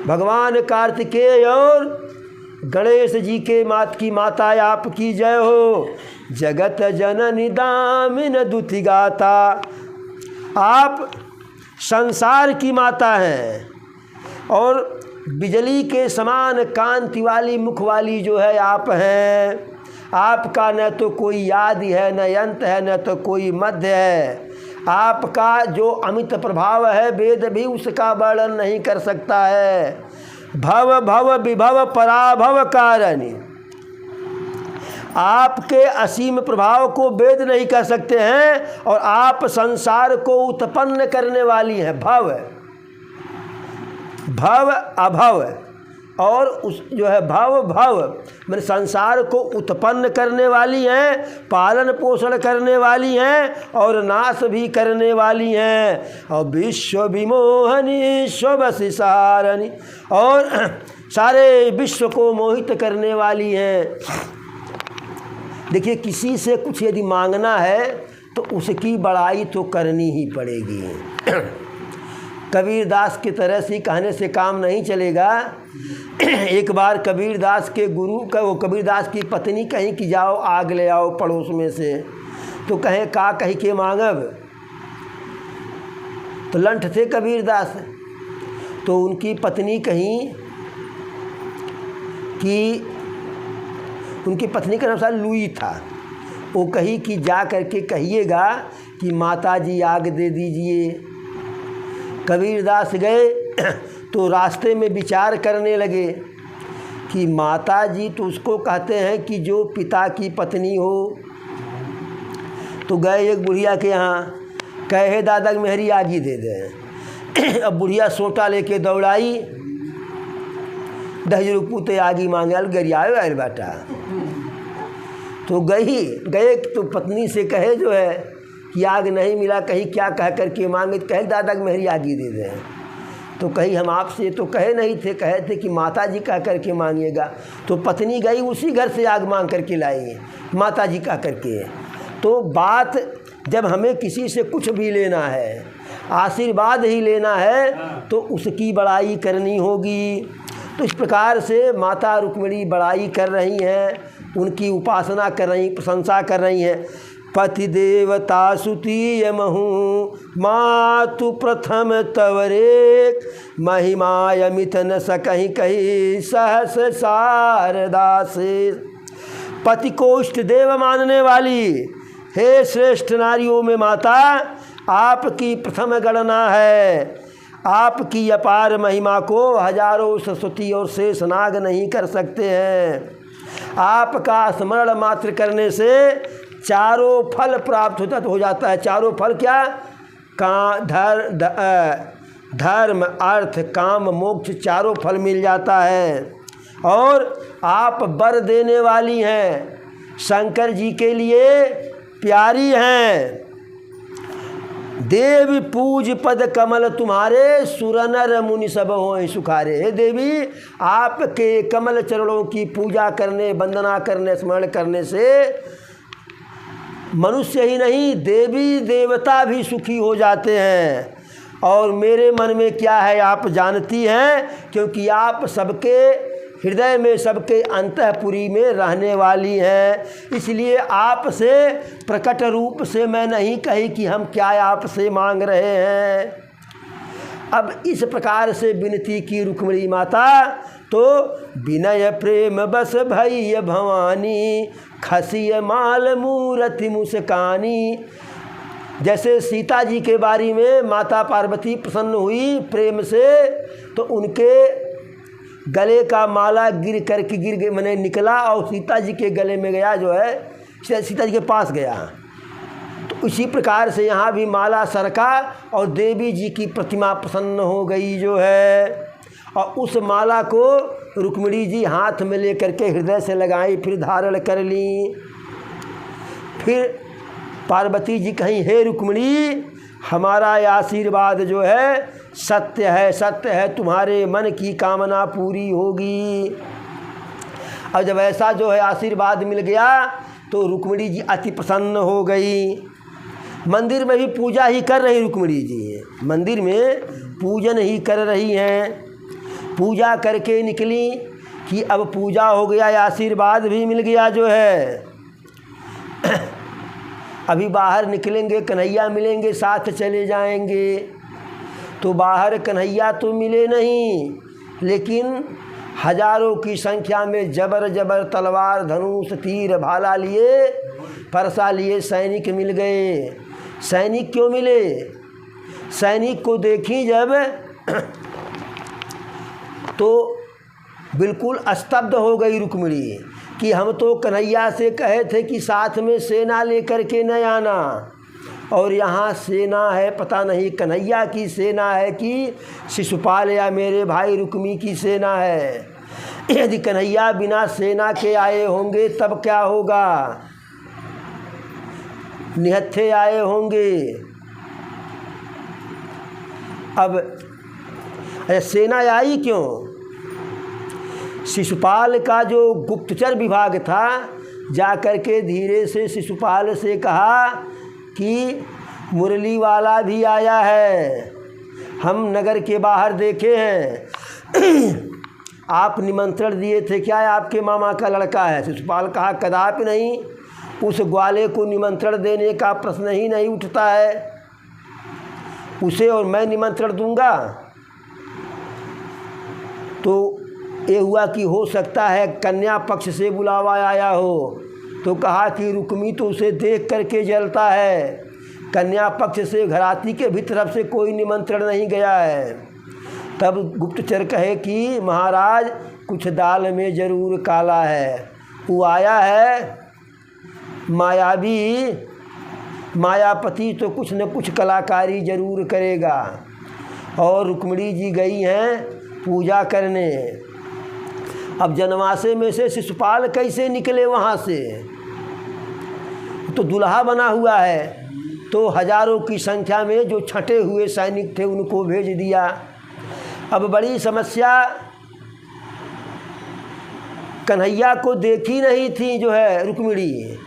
भगवान कार्तिकेय और गणेश जी के की माता आपकी जय हो, जगत जननी दामिन दुति गाता, आप संसार की माता हैं, और बिजली के समान कांति वाली मुख वाली जो है आप हैं, आपका न तो कोई याद है, न अंत है, न तो कोई मध्य है, आपका जो अमित प्रभाव है वेद भी उसका वर्णन नहीं कर सकता है, भव भव विभव पराभव कारणि, आपके असीम प्रभाव को वेद नहीं कर सकते हैं, और आप संसार को उत्पन्न करने वाली हैं, भव भव अभव, और उस जो है भव भव मैंने संसार को उत्पन्न करने वाली हैं, पालन पोषण करने वाली हैं, और नाश भी करने वाली हैं, और विश्व विमोहनी स्वबसि सारणी, और सारे विश्व को मोहित करने वाली हैं। देखिए, किसी से कुछ यदि मांगना है तो उसकी बड़ाई तो करनी ही पड़ेगी। कबीरदास की तरह से कहने से काम नहीं चलेगा। एक बार कबीरदास के गुरु का वो कबीरदास की पत्नी कहीं कि जाओ आग ले आओ पड़ोस में से, तो कहे का कही के मांगब, तो लंठ थे कबीरदास, तो उनकी पत्नी कहीं कि उनकी पत्नी का नाम शायद लुई था, वो कही कि जा करके कहिएगा कि माता जी आग दे दीजिए। कबीरदास गए तो रास्ते में विचार करने लगे कि माता जी तो उसको कहते हैं कि जो पिता की पत्नी हो। तो गए एक बुढ़िया के यहाँ, कहे दादा कि मेहरी आगी दे दे। अब बुढ़िया सोटा लेके दौड़ाई, 10 रुपये आगी मांगे गरियाए आयल बेटा। तो गए तो पत्नी से कहे जो है कि आग नहीं मिला, कहीं क्या कह करके मांगे। कहे दादा कि मेहरी आगी दे दें। तो कही हम आपसे तो कहे नहीं थे, कहे थे कि माता जी कह करके मांगिएगा। तो पत्नी गई उसी घर से आग मांग करके लाई, माता जी कह करके। तो बात जब हमें किसी से कुछ भी लेना है, आशीर्वाद ही लेना है, तो उसकी बड़ाई करनी होगी। तो इस प्रकार से माता रुक्मिणी बड़ाई कर रही हैं, उनकी उपासना कर रही, प्रशंसा कर रही हैं। पति देवता सुतीय महु मातु प्रथम तवरे, महिमाय मिथ न सकहि कही सहस शारदा से। पति को इष्ट देव मानने वाली हे श्रेष्ठ नारियों में माता, आपकी प्रथम गणना है। आपकी अपार महिमा को हजारों सरस्वती और शेष नाग नहीं कर सकते हैं। आपका स्मरण मात्र करने से चारों फल प्राप्त हो जाता है। चारों फल क्या? धर्म अर्थ काम मोक्ष, चारों फल मिल जाता है। और आप वर देने वाली हैं, शंकर जी के लिए प्यारी हैं। देवी पूज पद कमल तुम्हारे, सुरनर मुनि सब हों सुखारे। हे देवी, आपके कमल चरणों की पूजा करने, वंदना करने, स्मरण करने से मनुष्य ही नहीं देवी देवता भी सुखी हो जाते हैं। और मेरे मन में क्या है आप जानती हैं, क्योंकि आप सबके हृदय में, सबके अंतःपुरी में रहने वाली हैं। इसलिए आपसे प्रकट रूप से मैं नहीं कही कि हम क्या आपसे मांग रहे हैं। अब इस प्रकार से विनती की रुक्मिणी माता, तो विनय प्रेम बस भैय भवानी, खसिय माल मूरति मुस्कानी। जैसे सीता जी के बारे में माता पार्वती प्रसन्न हुई प्रेम से, तो उनके गले का माला गिर करके गिर मैंने निकला और सीता जी के गले में गया, जो है सीता जी के पास गया। तो इसी प्रकार से यहाँ भी माला सरका और देवी जी की प्रतिमा प्रसन्न हो गई जो है। और उस माला को रुक्मिणी जी हाथ में ले करके हृदय से लगाई, फिर धारण कर ली। फिर पार्वती जी कहीं, हे रुक्मिणी, हमारा आशीर्वाद जो है सत्य है, सत्य है, तुम्हारे मन की कामना पूरी होगी। और जब ऐसा जो है आशीर्वाद मिल गया तो रुक्मिणी जी अति प्रसन्न हो गई। मंदिर में भी पूजा ही कर रही रुक्मिणी जी, मंदिर में पूजन ही कर रही हैं। पूजा करके निकली कि अब पूजा हो गया, आशीर्वाद भी मिल गया जो है। अभी बाहर निकलेंगे, कन्हैया मिलेंगे, साथ चले जाएंगे। तो बाहर कन्हैया तो मिले नहीं, लेकिन हजारों की संख्या में जबर जबर तलवार धनुष तीर भाला लिए, परसा लिए सैनिक मिल गए। सैनिक क्यों मिले? सैनिक को देखी जब तो बिल्कुल स्तब्ध हो गई रुक्मिणी कि हम तो कन्हैया से कहे थे कि साथ में सेना लेकर के न आना, और यहाँ सेना है, पता नहीं कन्हैया की सेना है कि शिशुपाल या मेरे भाई रुक्मी की सेना है। यदि कन्हैया बिना सेना के आए होंगे तब क्या होगा? निहत्थे आए होंगे। अब सेना आई क्यों? शिशुपाल का जो गुप्तचर विभाग था, जा कर के धीरे से शिशुपाल से कहा कि मुरली वाला भी आया है, हम नगर के बाहर देखे हैं, आप निमंत्रण दिए थे क्या? आपके मामा का लड़का है। शिशुपाल कहा कदापि नहीं, उस ग्वाले को निमंत्रण देने का प्रश्न ही नहीं उठता है, उसे और मैं निमंत्रण दूंगा। तो ये हुआ कि हो सकता है कन्या पक्ष से बुलावा आया हो। तो कहा कि रुक्मी तो उसे देख करके जलता है, कन्या पक्ष से घराती के भी तरफ से कोई निमंत्रण नहीं गया है। तब गुप्तचर कहे कि महाराज कुछ दाल में ज़रूर काला है, वो आया है मायावी, मायापति तो कुछ न कुछ कलाकारी ज़रूर करेगा। और रुक्मिणी जी गई हैं पूजा करने। अब जनवासे में से शिशुपाल कैसे निकले वहाँ से, तो दुल्हा बना हुआ है, तो हजारों की संख्या में जो छटे हुए सैनिक थे उनको भेज दिया। अब बड़ी समस्या, कन्हैया को देखी नहीं थी जो है रुक्मिणी,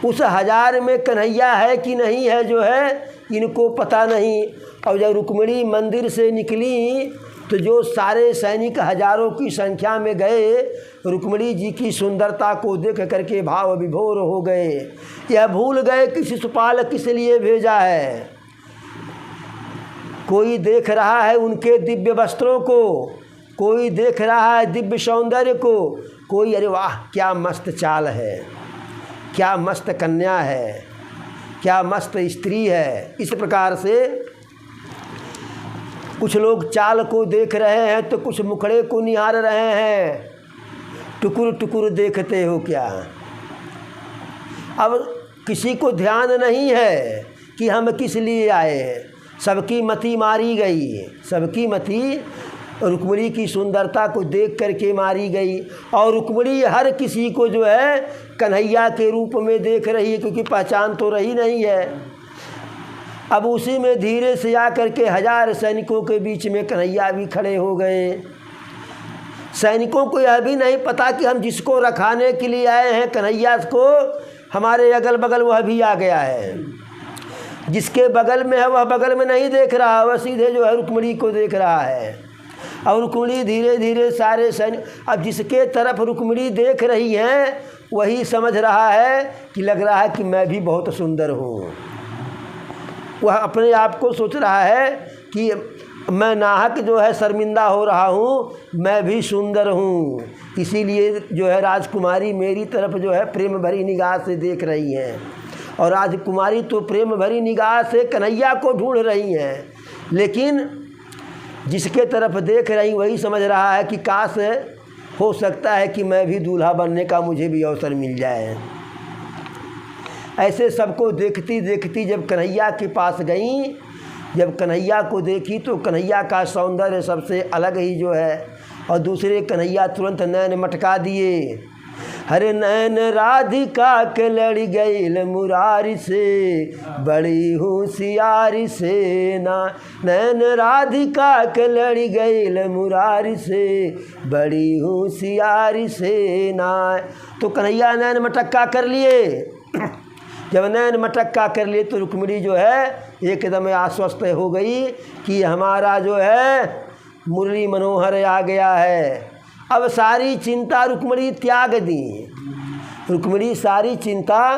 उस हजार में कन्हैया है कि नहीं है जो है इनको पता नहीं। और जब रुक्मिणी मंदिर से निकली तो जो सारे सैनिक हजारों की संख्या में गए, रुक्मिणी जी की सुंदरता को देख करके भाव विभोर हो गए। यह भूल गए कि शिशुपाल किस लिए भेजा है। कोई देख रहा है उनके दिव्य वस्त्रों को, कोई देख रहा है दिव्य सौंदर्य को, कोई अरे वाह क्या मस्त चाल है, क्या मस्त कन्या है, क्या मस्त स्त्री है। इस प्रकार से कुछ लोग चाल को देख रहे हैं तो कुछ मुखड़े को निहार रहे हैं। टुकुर टुकुर देखते हो क्या। अब किसी को ध्यान नहीं है कि हम किस लिए आए हैं। सबकी मति मारी गई, सबकी मति रुक्मिणी की सुंदरता को देख करके मारी गई। और रुक्मिणी हर किसी को जो है कन्हैया के रूप में देख रही है, क्योंकि पहचान तो रही नहीं है। अब उसी में धीरे से आकर के हजार सैनिकों के बीच में कन्हैया भी खड़े हो गए। सैनिकों को यह भी नहीं पता कि हम जिसको रखाने के लिए आए हैं कन्हैया को, हमारे अगल बगल वह भी आ गया है। जिसके बगल में है वह बगल में नहीं देख रहा, वह सीधे जो है रुक्मिणी को देख रहा है। और रुक्मिणी धीरे धीरे सारे सैनिक, अब जिसके तरफ रुक्मिणी देख रही हैं वही समझ रहा है कि लग रहा है कि मैं भी बहुत सुंदर हूँ। वह अपने आप को सोच रहा है कि मैं नाहक जो है शर्मिंदा हो रहा हूँ, मैं भी सुंदर हूँ। इसीलिए जो है राजकुमारी मेरी तरफ जो है प्रेम भरी निगाह से देख रही हैं। और राजकुमारी तो प्रेम भरी निगाह से कन्हैया को ढूंढ रही हैं, लेकिन जिसके तरफ देख रही वही समझ रहा है कि काश हो सकता है कि मैं भी दूल्हा बनने का मुझे भी अवसर मिल जाए। ऐसे सबको देखती देखती जब कन्हैया के पास गई, जब कन्हैया को देखी तो कन्हैया का सौंदर्य सबसे अलग ही जो है। और दूसरे कन्हैया तुरंत नैन मटका दिए। हरे नैन राधिका के लड़ गईल मुरारी से, बड़ी होशियारी से ना। नैन राधिका के लड़ गईल मुरारी से, बड़ी होशियारी से ना। तो कन्हैया नैन मटक्का कर लिए। जब नैन मटक्का कर लिए तो रुक्मिणी जो है एकदम आश्वस्त हो गई कि हमारा जो है मुरली मनोहर आ गया है। अब सारी चिंता रुक्मिणी त्याग दी। रुक्मिणी सारी चिंता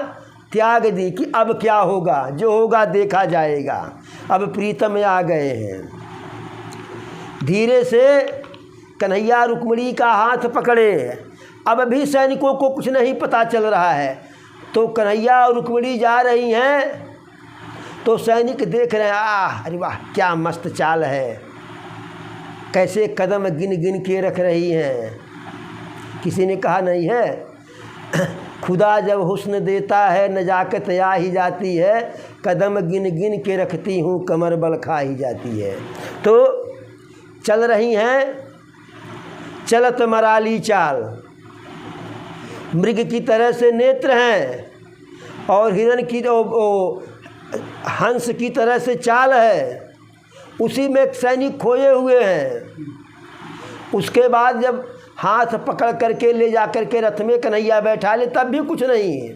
त्याग दी कि अब क्या होगा, जो होगा देखा जाएगा। अब प्रीतम आ गए हैं। धीरे से कन्हैया रुक्मिणी का हाथ पकड़े। अब भी सैनिकों को कुछ नहीं पता चल रहा है। तो कन्हैया और रुक्मिणी जा रही हैं तो सैनिक देख रहे हैं, अरे वाह क्या मस्त चाल है, कैसे कदम गिन गिन के रख रही हैं। किसी ने कहा नहीं है, खुदा जब हुस्न देता है नजाकत आ ही जाती है, कदम गिन गिन के रखती हूँ कमर बल खा ही जाती है। तो चल रही हैं चलत मराली चाल, मृग की तरह से नेत्र हैं और हिरण की हंस की तरह से चाल है। उसी में एक सैनिक खोए हुए हैं। उसके बाद जब हाथ पकड़ करके ले जा करके रथ में कन्हैया बैठा ले तब भी कुछ नहीं।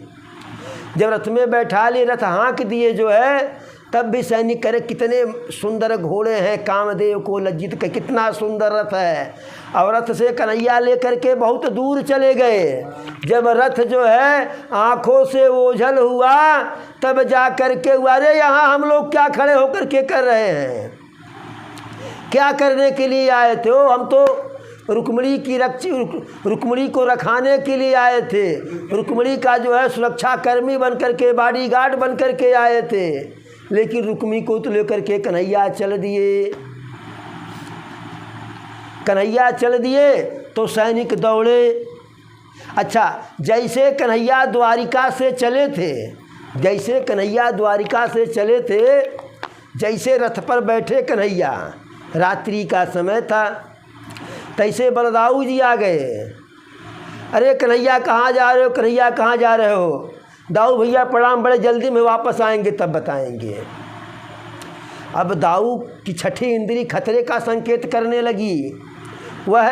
जब रथ में बैठा ले, रथ हाँक दिए जो है, तब भी सैनिक करे कितने सुंदर घोड़े हैं, कामदेव को लज्जित कर कितना सुंदर रथ है। और रथ से कन्हैया लेकर के बहुत दूर चले गए। जब रथ जो है आँखों से ओझल हुआ तब जा कर के अरे यहाँ हम लोग क्या खड़े होकर के कर रहे हैं, क्या करने के लिए आए थे? हम तो रुक्मिणी को रखाने के लिए आए थे। रुक्मिणी का जो है सुरक्षा कर्मी बन कर के, बॉडीगार्ड बन कर के आए थे। लेकिन रुक्मिणी को तो लेकर के कन्हैया चल दिए। कन्हैया चल दिए तो सैनिक दौड़े। अच्छा, जैसे कन्हैया द्वारिका से चले थे, जैसे कन्हैया द्वारिका से चले थे, जैसे रथ पर बैठे कन्हैया, रात्रि का समय था, तैसे बलदाऊ जी आ गए। अरे कन्हैया कहाँ जा रहे हो, कन्हैया कहाँ जा रहे हो? दाऊ भैया प्रणाम, बड़े जल्दी में वापस आएंगे तब बताएंगे। अब दाऊ की छठी इंद्री खतरे का संकेत करने लगी। वह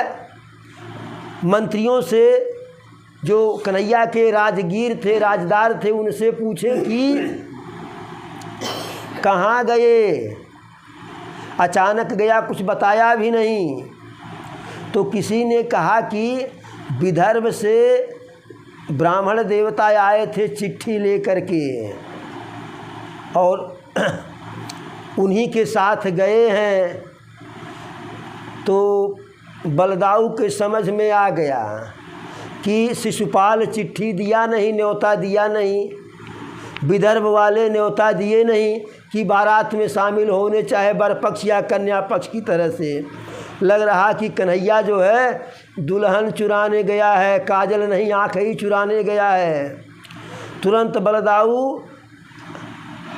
मंत्रियों से, जो कन्हैया के राजगीर थे, राजदार थे, उनसे पूछे कि कहाँ गए? अचानक गया, कुछ बताया भी नहीं। तो किसी ने कहा कि विदर्भ से ब्राह्मण देवता आए थे चिट्ठी लेकर के और उन्हीं के साथ गए हैं। तो बलदाऊ के समझ में आ गया कि शिशुपाल चिट्ठी दिया नहीं, न्योता दिया नहीं, विदर्भ वाले न्योता दिए नहीं कि बारात में शामिल होने, चाहे वर पक्ष या कन्या पक्ष की तरह से। लग रहा कि कन्हैया जो है दुल्हन चुराने गया है, काजल नहीं आँख ही चुराने गया है। तुरंत बलदाऊ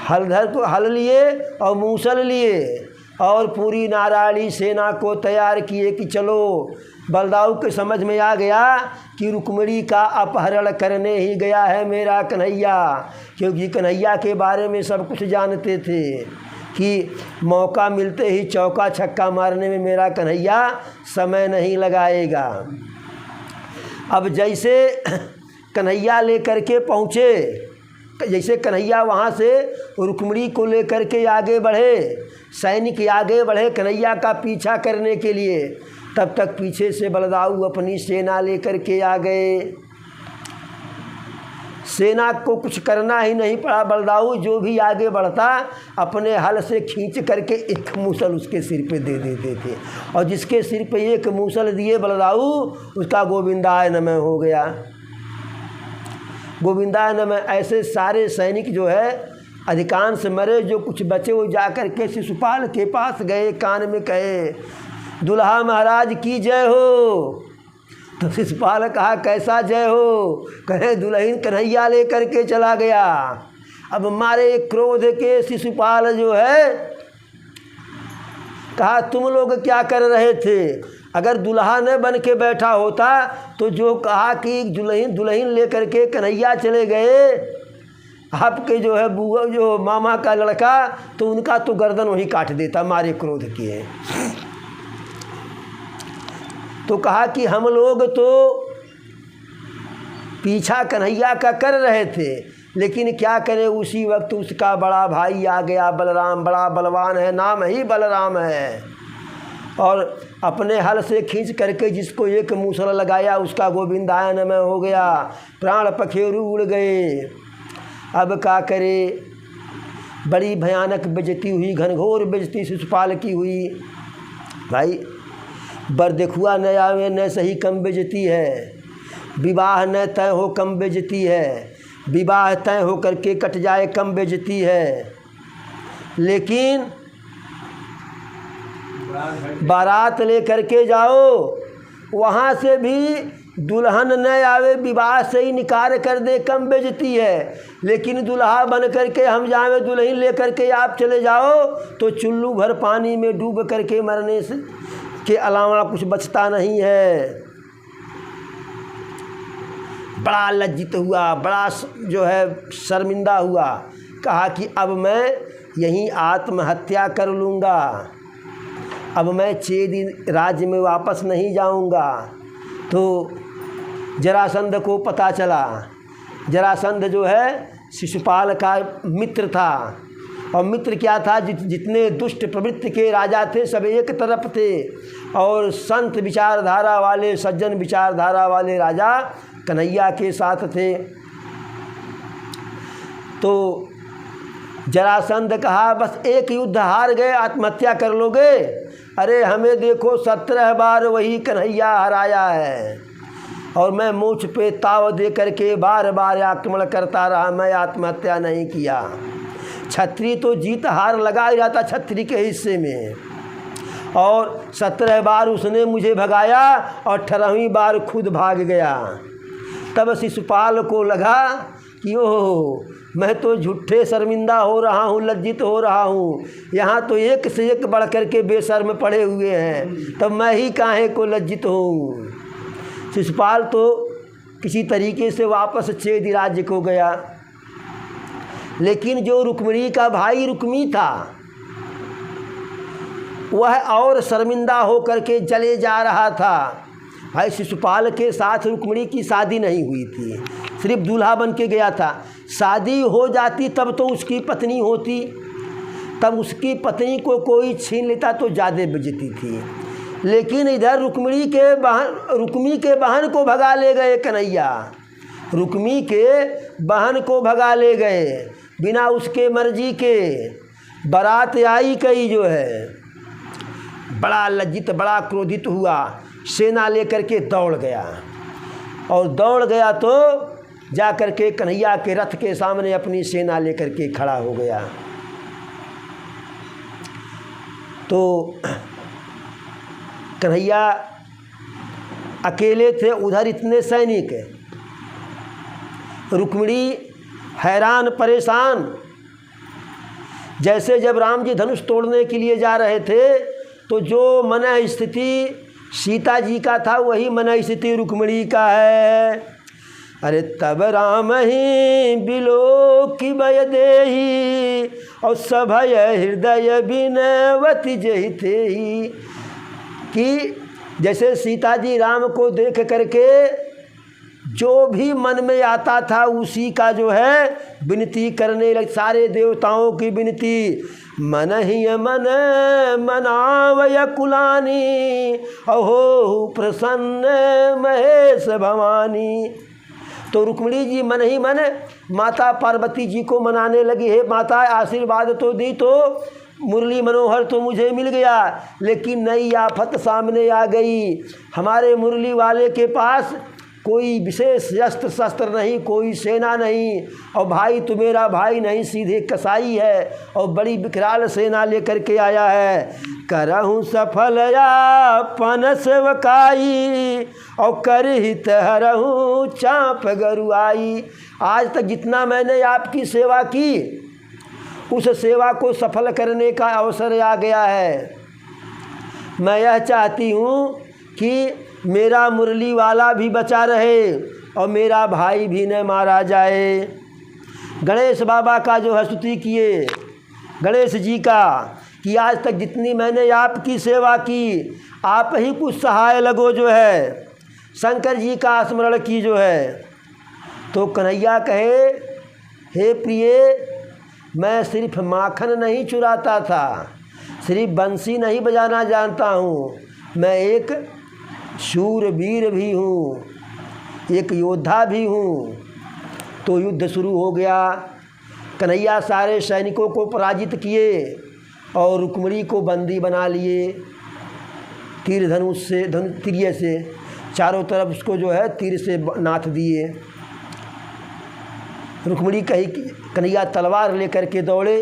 हलधर को हल लिए और मूसल लिए और पूरी नारायणी सेना को तैयार किए कि चलो। बलदाऊ के समझ में आ गया कि रुक्मिणी का अपहरण करने ही गया है मेरा कन्हैया, क्योंकि कन्हैया के बारे में सब कुछ जानते थे कि मौका मिलते ही चौका छक्का मारने में मेरा कन्हैया समय नहीं लगाएगा। अब जैसे कन्हैया लेकर के पहुँचे, जैसे कन्हैया वहाँ से रुक्मिणी को लेकर के आगे बढ़े, सैनिक आगे बढ़े कन्हैया का पीछा करने के लिए, तब तक पीछे से बलदाऊ अपनी सेना लेकर के आ गए। सेना को कुछ करना ही नहीं पड़ा। बलदाऊ जो भी आगे बढ़ता अपने हल से खींच करके एक मूसल उसके सिर पे दे देते थे, और जिसके सिर पे एक मूसल दिए बलदाऊ, उसका गोविंदाय नमः हो गया। गोविंदाय नमः। ऐसे सारे सैनिक जो है अधिकांश मरे, जो कुछ बचे वो जा कर के शिशुपाल के पास गए, कान में कहे दुल्हा महाराज की जय हो। तो शिशुपाल कहा कैसा जय हो? कहे दुल्हन कन्हैया लेकर के चला गया। अब मारे क्रोध के शिशुपाल जो है कहा तुम लोग क्या कर रहे थे? अगर दुल्हा न बन के बैठा होता तो जो कहा कि दुल्हन लेकर के कन्हैया चले गए, आपके जो है बुआ जो मामा का लड़का, तो उनका तो गर्दन वहीं काट देता मारे क्रोध किए। तो कहा कि हम लोग तो पीछा कन्हैया का कर रहे थे, लेकिन क्या करें, उसी वक्त उसका बड़ा भाई आ गया बलराम, बड़ा बलवान है, नाम ही बलराम है, और अपने हल से खींच करके जिसको एक मूसल लगाया उसका गोविंदाय नमः हो गया, प्राण पखेरु उड़ गए। अब क्या करे, बड़ी भयानक बेइज्जती हुई, घनघोर बेइज्जती शिशुपाल की हुई। भाई बर देखुआ न आवे न सही कम बेइज्जती है, विवाह न तय हो कम बेइज्जती है, विवाह तय हो करके कट जाए कम बेइज्जती है, लेकिन बारात ले करके जाओ वहाँ से भी दुल्हन न आवे, विवाह से ही निकार कर दे कम बेइज्जती है, लेकिन दुल्हा बन करके हम जावे, दुल्हन ले करके आप चले जाओ तो चुल्लू भर पानी में डूब करके मरने से के अलावा कुछ बचता नहीं है। बड़ा लज्जित हुआ, बड़ा जो है शर्मिंदा हुआ, कहा कि अब मैं यहीं आत्महत्या कर लूँगा, अब मैं 6 दिन राज्य में वापस नहीं जाऊँगा। तो जरासंध को पता चला, जरासंध जो है शिशुपाल का मित्र था, और मित्र क्या था, जितने दुष्ट प्रवृत्ति के राजा थे सब एक तरफ थे, और संत विचारधारा वाले, सज्जन विचारधारा वाले राजा कन्हैया के साथ थे। तो जरासंध कहा बस एक युद्ध हार गए आत्महत्या कर लोगे? अरे हमें देखो 17 बार वही कन्हैया हराया है, और मैं मूछ पे ताव दे करके बार बार आक्रमण करता रहा, मैं आत्महत्या नहीं किया। छत्री तो जीत हार लगा ही रहता छत्री के हिस्से में, और 17 बार उसने मुझे भगाया और 18वीं बार खुद भाग गया। तब शिशुपाल को लगा कि ओह, मैं तो झूठे शर्मिंदा हो रहा हूँ, लज्जित हो रहा हूँ। यहाँ तो एक से एक बढ़ कर के बेशर्म पड़े हुए हैं, तब मैं ही काहे को लज्जित हूँ। शिशुपाल तो किसी तरीके से वापस चेदि राज्य को गया, लेकिन जो रुक्मिणी का भाई रुक्मी था वह और शर्मिंदा हो करके चले जा रहा था। भाई शिशुपाल के साथ रुक्मिणी की शादी नहीं हुई थी, सिर्फ दूल्हा बन के गया था। शादी हो जाती तब तो उसकी पत्नी होती, तब उसकी पत्नी को कोई छीन लेता तो ज़्यादा बेइज्जती थी। लेकिन इधर रुक्मी के बहन को भगा ले गए कन्हैया, रुक्मी के बहन को भगा ले गए बिना उसके मर्जी के। बारात आई कई जो है, बड़ा लज्जित बड़ा क्रोधित हुआ, सेना लेकर के दौड़ गया और दौड़ गया तो जा कर के कन्हैया के रथ के सामने अपनी सेना लेकर के खड़ा हो गया। तो कन्हैया अकेले थे, उधर इतने सैनिक, रुक्मिणी हैरान परेशान। जैसे जब राम जी धनुष तोड़ने के लिए जा रहे थे तो जो मन स्थिति सीता जी का था वही मन स्थिति रुक्मिणी का है। अरे तब राम ही बिलो की भय देही और सभय हृदय बिनवति जहि थे ही, कि जैसे सीता जी राम को देख करके जो भी मन में आता था उसी का जो है विनती करने लगे, सारे देवताओं की विनती। मन ही मन मनावय कुलानी अहो प्रसन्न महेश भवानी। तो रुक्मिणी जी मन ही मन माता पार्वती जी को मनाने लगी, हे माता आशीर्वाद तो दी तो मुरली मनोहर तो मुझे मिल गया, लेकिन नई आफत सामने आ गई। हमारे मुरली वाले के पास कोई विशेष अस्त्र शस्त्र नहीं, कोई सेना नहीं, और भाई तो मेरा भाई नहीं, सीधे कसाई है और बड़ी विकराल सेना लेकर के आया है। करहूँ सफल यापन सेवकाई और करहित हरहूँ चाँप गरुआई। आज तक जितना मैंने आपकी सेवा की उस सेवा को सफल करने का अवसर आ गया है। मैं यह चाहती हूँ कि मेरा मुरली वाला भी बचा रहे और मेरा भाई भी न मारा जाए। गणेश बाबा का जो है स्तुति किए, गणेश जी का, कि आज तक जितनी मैंने आपकी सेवा की आप ही कुछ सहाय लगो जो है। शंकर जी का स्मरण की जो है। तो कन्हैया कहे, हे प्रिय, मैं सिर्फ माखन नहीं चुराता था, सिर्फ बंसी नहीं बजाना जानता हूँ, मैं एक शूरवीर भी हूँ, एक योद्धा भी हूँ। तो युद्ध शुरू हो गया। कन्हैया सारे सैनिकों को पराजित किए और रुक्मिणी को बंदी बना लिए। तीर धनुष से तीर से चारों तरफ उसको जो है तीर से नाथ दिए। रुक्मिणी कही, कन्हैया तलवार लेकर के दौड़े।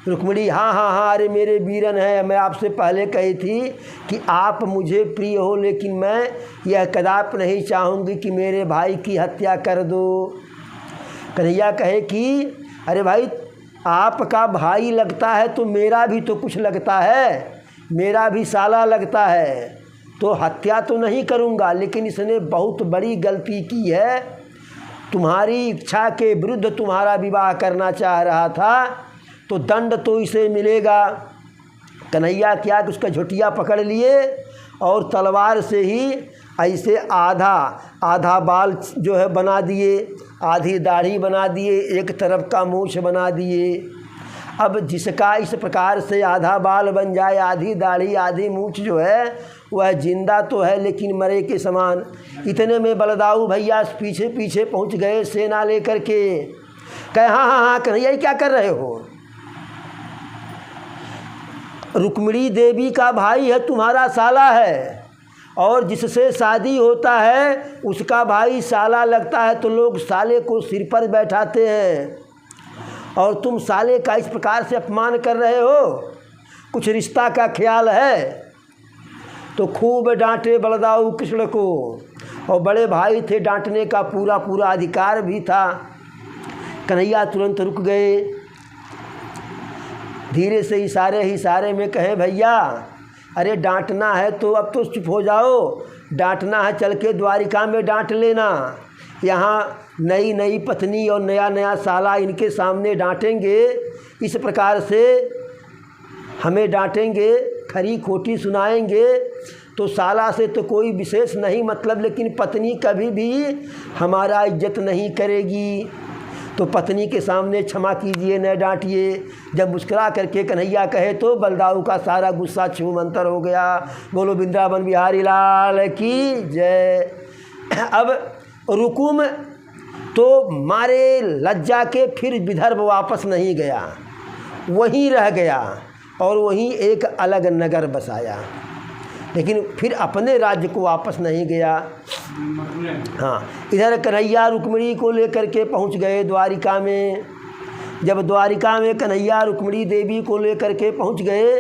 रुक्मिणी हाँ हाँ हाँ, अरे मेरे वीरन हैं, मैं आपसे पहले कही थी कि आप मुझे प्रिय हो, लेकिन मैं यह कदाप नहीं चाहूँगी कि मेरे भाई की हत्या कर दो। कन्हैया कहे कि अरे भाई, आपका भाई लगता है तो मेरा भी तो कुछ लगता है, मेरा भी साला लगता है, तो हत्या तो नहीं करूँगा, लेकिन इसने बहुत बड़ी गलती की है। तुम्हारी इच्छा के विरुद्ध तुम्हारा विवाह करना चाह रहा था, तो दंड तो इसे मिलेगा। कन्हैया क्या कि उसका झुटिया पकड़ लिए और तलवार से ही ऐसे आधा आधा बाल जो है बना दिए, आधी दाढ़ी बना दिए, एक तरफ का मूछ बना दिए। अब जिसका इस प्रकार से आधा बाल बन जाए, आधी दाढ़ी आधी मूछ जो है, वह जिंदा तो है लेकिन मरे के समान। इतने में बलदाऊ भैया पीछे पीछे पहुंच गए सेना लेकर के। कहे हाँ हाँ हाँ कन्हैया, क्या कर रहे हो? रुक्मिणी देवी का भाई है, तुम्हारा साला है, और जिससे शादी होता है उसका भाई साला लगता है, तो लोग साले को सिर पर बैठाते हैं, और तुम साले का इस प्रकार से अपमान कर रहे हो। कुछ रिश्ता का ख्याल है? तो खूब डांटे बलदाऊ कृष्ण को, और बड़े भाई थे, डांटने का पूरा पूरा अधिकार भी था। कन्हैया तुरंत रुक गए, धीरे से इशारे में कहे भैया अरे डांटना है तो अब तो चुप हो जाओ, डांटना है चल के द्वारिका में डांट लेना। यहाँ नई नई पत्नी और नया नया साला, इनके सामने डांटेंगे, इस प्रकार से हमें डांटेंगे, खरी खोटी सुनाएंगे तो साला से तो कोई विशेष नहीं मतलब, लेकिन पत्नी कभी भी हमारा इज्जत नहीं करेगी। तो पत्नी के सामने क्षमा कीजिए, न डांटिए। जब मुस्कुरा करके कन्हैया कहे तो बलदाऊ का सारा गुस्सा छूमंतर हो गया। बोलो वृंदावन बिहारी लाल की जय। अब रुकुम तो मारे लज्जा के फिर विदर्भ वापस नहीं गया, वहीं रह गया और वहीं एक अलग नगर बसाया, लेकिन फिर अपने राज्य को वापस नहीं गया। हाँ, इधर कन्हैया रुक्मिणी को लेकर के पहुंच गए द्वारिका में। जब द्वारिका में कन्हैया रुक्मिणी देवी को लेकर के पहुंच गए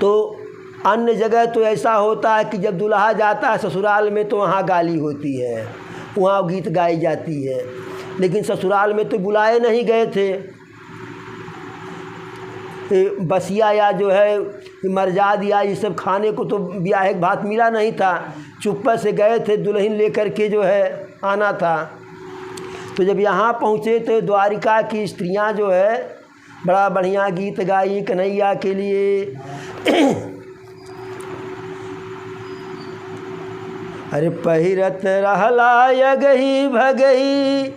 तो अन्य जगह तो ऐसा होता है कि जब दुल्हा जाता है ससुराल में तो वहाँ गाली होती है, वहाँ गीत गाई जाती है, लेकिन ससुराल में तो बुलाए नहीं गए थे। बसिया या जो है मरजाद या ये सब खाने को तो ब्याह के भात मिला नहीं था, चुप्पा से गए थे, दुल्हन लेकर के जो है आना था। तो जब यहाँ पहुँचे तो द्वारिका की स्त्रियाँ जो है बड़ा बढ़िया गीत गाई कन्हैया के लिए। अरे पहिरत रहला यगही भगही,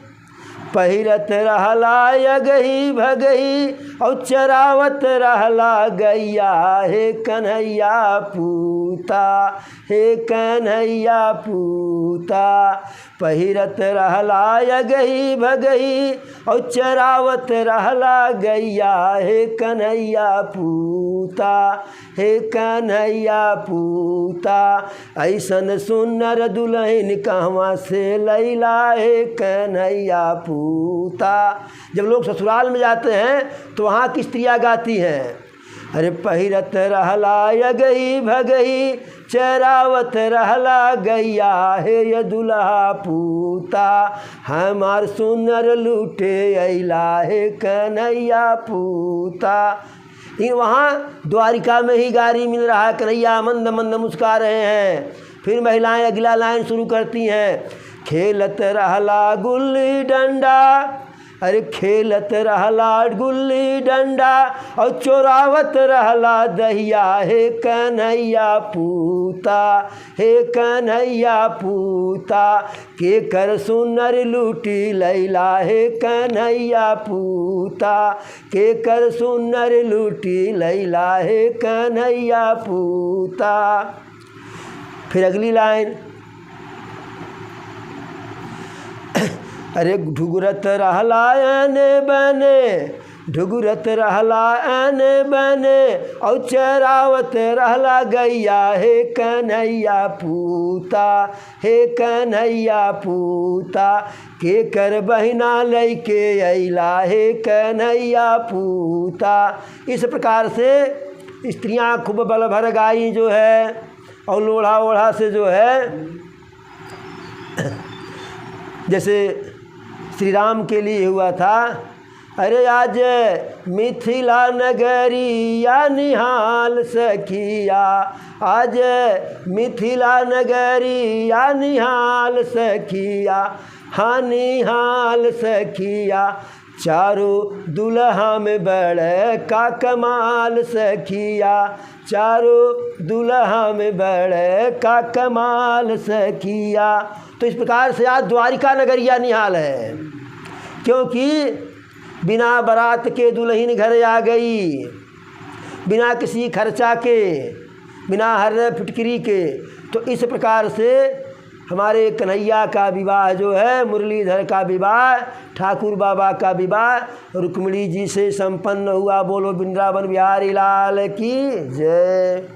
पहिरत रहला यगही भगही, और चरावत रहला गैया, हे कन्हैया पूता, हे कन्हैया पूता। पहिरत रहला यगही भगही, और चरावत रहला गैया, हे कन्हैया पूता, हे कन्हैया पूता। ऐसन सुनर दुल्हन कहवा से लैला, हे कन्हैया पूता। जब लोग ससुराल में जाते हैं तो वहाँ की स्त्रियाँ गाती हैं, अरे पहिरत रहला यगही भगही, चरावत रहला गैया, हे ये दुल्हा पूता, हमार सुनर लूटे अइला, हे कन्हैया पूता। लेकिन वहाँ द्वारिका में ही गारी मिल रहा है, कन्हैया मंद मंद मुस्कुरा रहे हैं। फिर महिलाएं अगला लाइन शुरू करती हैं, खेलत रहला गुल्ली डंडा, अरे खेलत रहला गुल्ली डंडा, और चोरावत रहला दहिया, हे कन्हैया पूता, हे कन्हैया पूता। के कर सुनर लूटी लैला, हे कन्हैया पूता, के कर सुनर लूटी लैला, हे कन्हैया पूता। फिर अगली लाइन, अरे ढुगरत रहला आने बने, ढुगरत रहला आने बने, और चरावत रहला गैया, हे कन्हैया पूता, हे कन्हैया पूता। के कर बहिना लैके अइला, हे कन्हैया पूता। इस प्रकार से स्त्रियां खूब बल भर गाई जो है, और लोढ़ा ओढ़ा से जो है, जैसे श्री राम के लिए हुआ था, अरे आज मिथिला नगरिया निहाल सखिया, आज मिथिला नगरिया निहाल सखिया, हाँ निहाल सखिया। चारों दुल्हा में बड़े का कमाल सखिया, चारों दुल्हा में बड़े का कमाल सखिया। तो इस प्रकार से आज द्वारिका नगरिया निहाल है, क्योंकि बिना बारात के दुल्हन घर आ गई, बिना किसी खर्चा के, बिना हर फिटकरी के। तो इस प्रकार से हमारे कन्हैया का विवाह जो है, मुरलीधर का विवाह, ठाकुर बाबा का विवाह रुक्मिणी जी से संपन्न हुआ। बोलो वृंदावन बिहारी लाल की जय।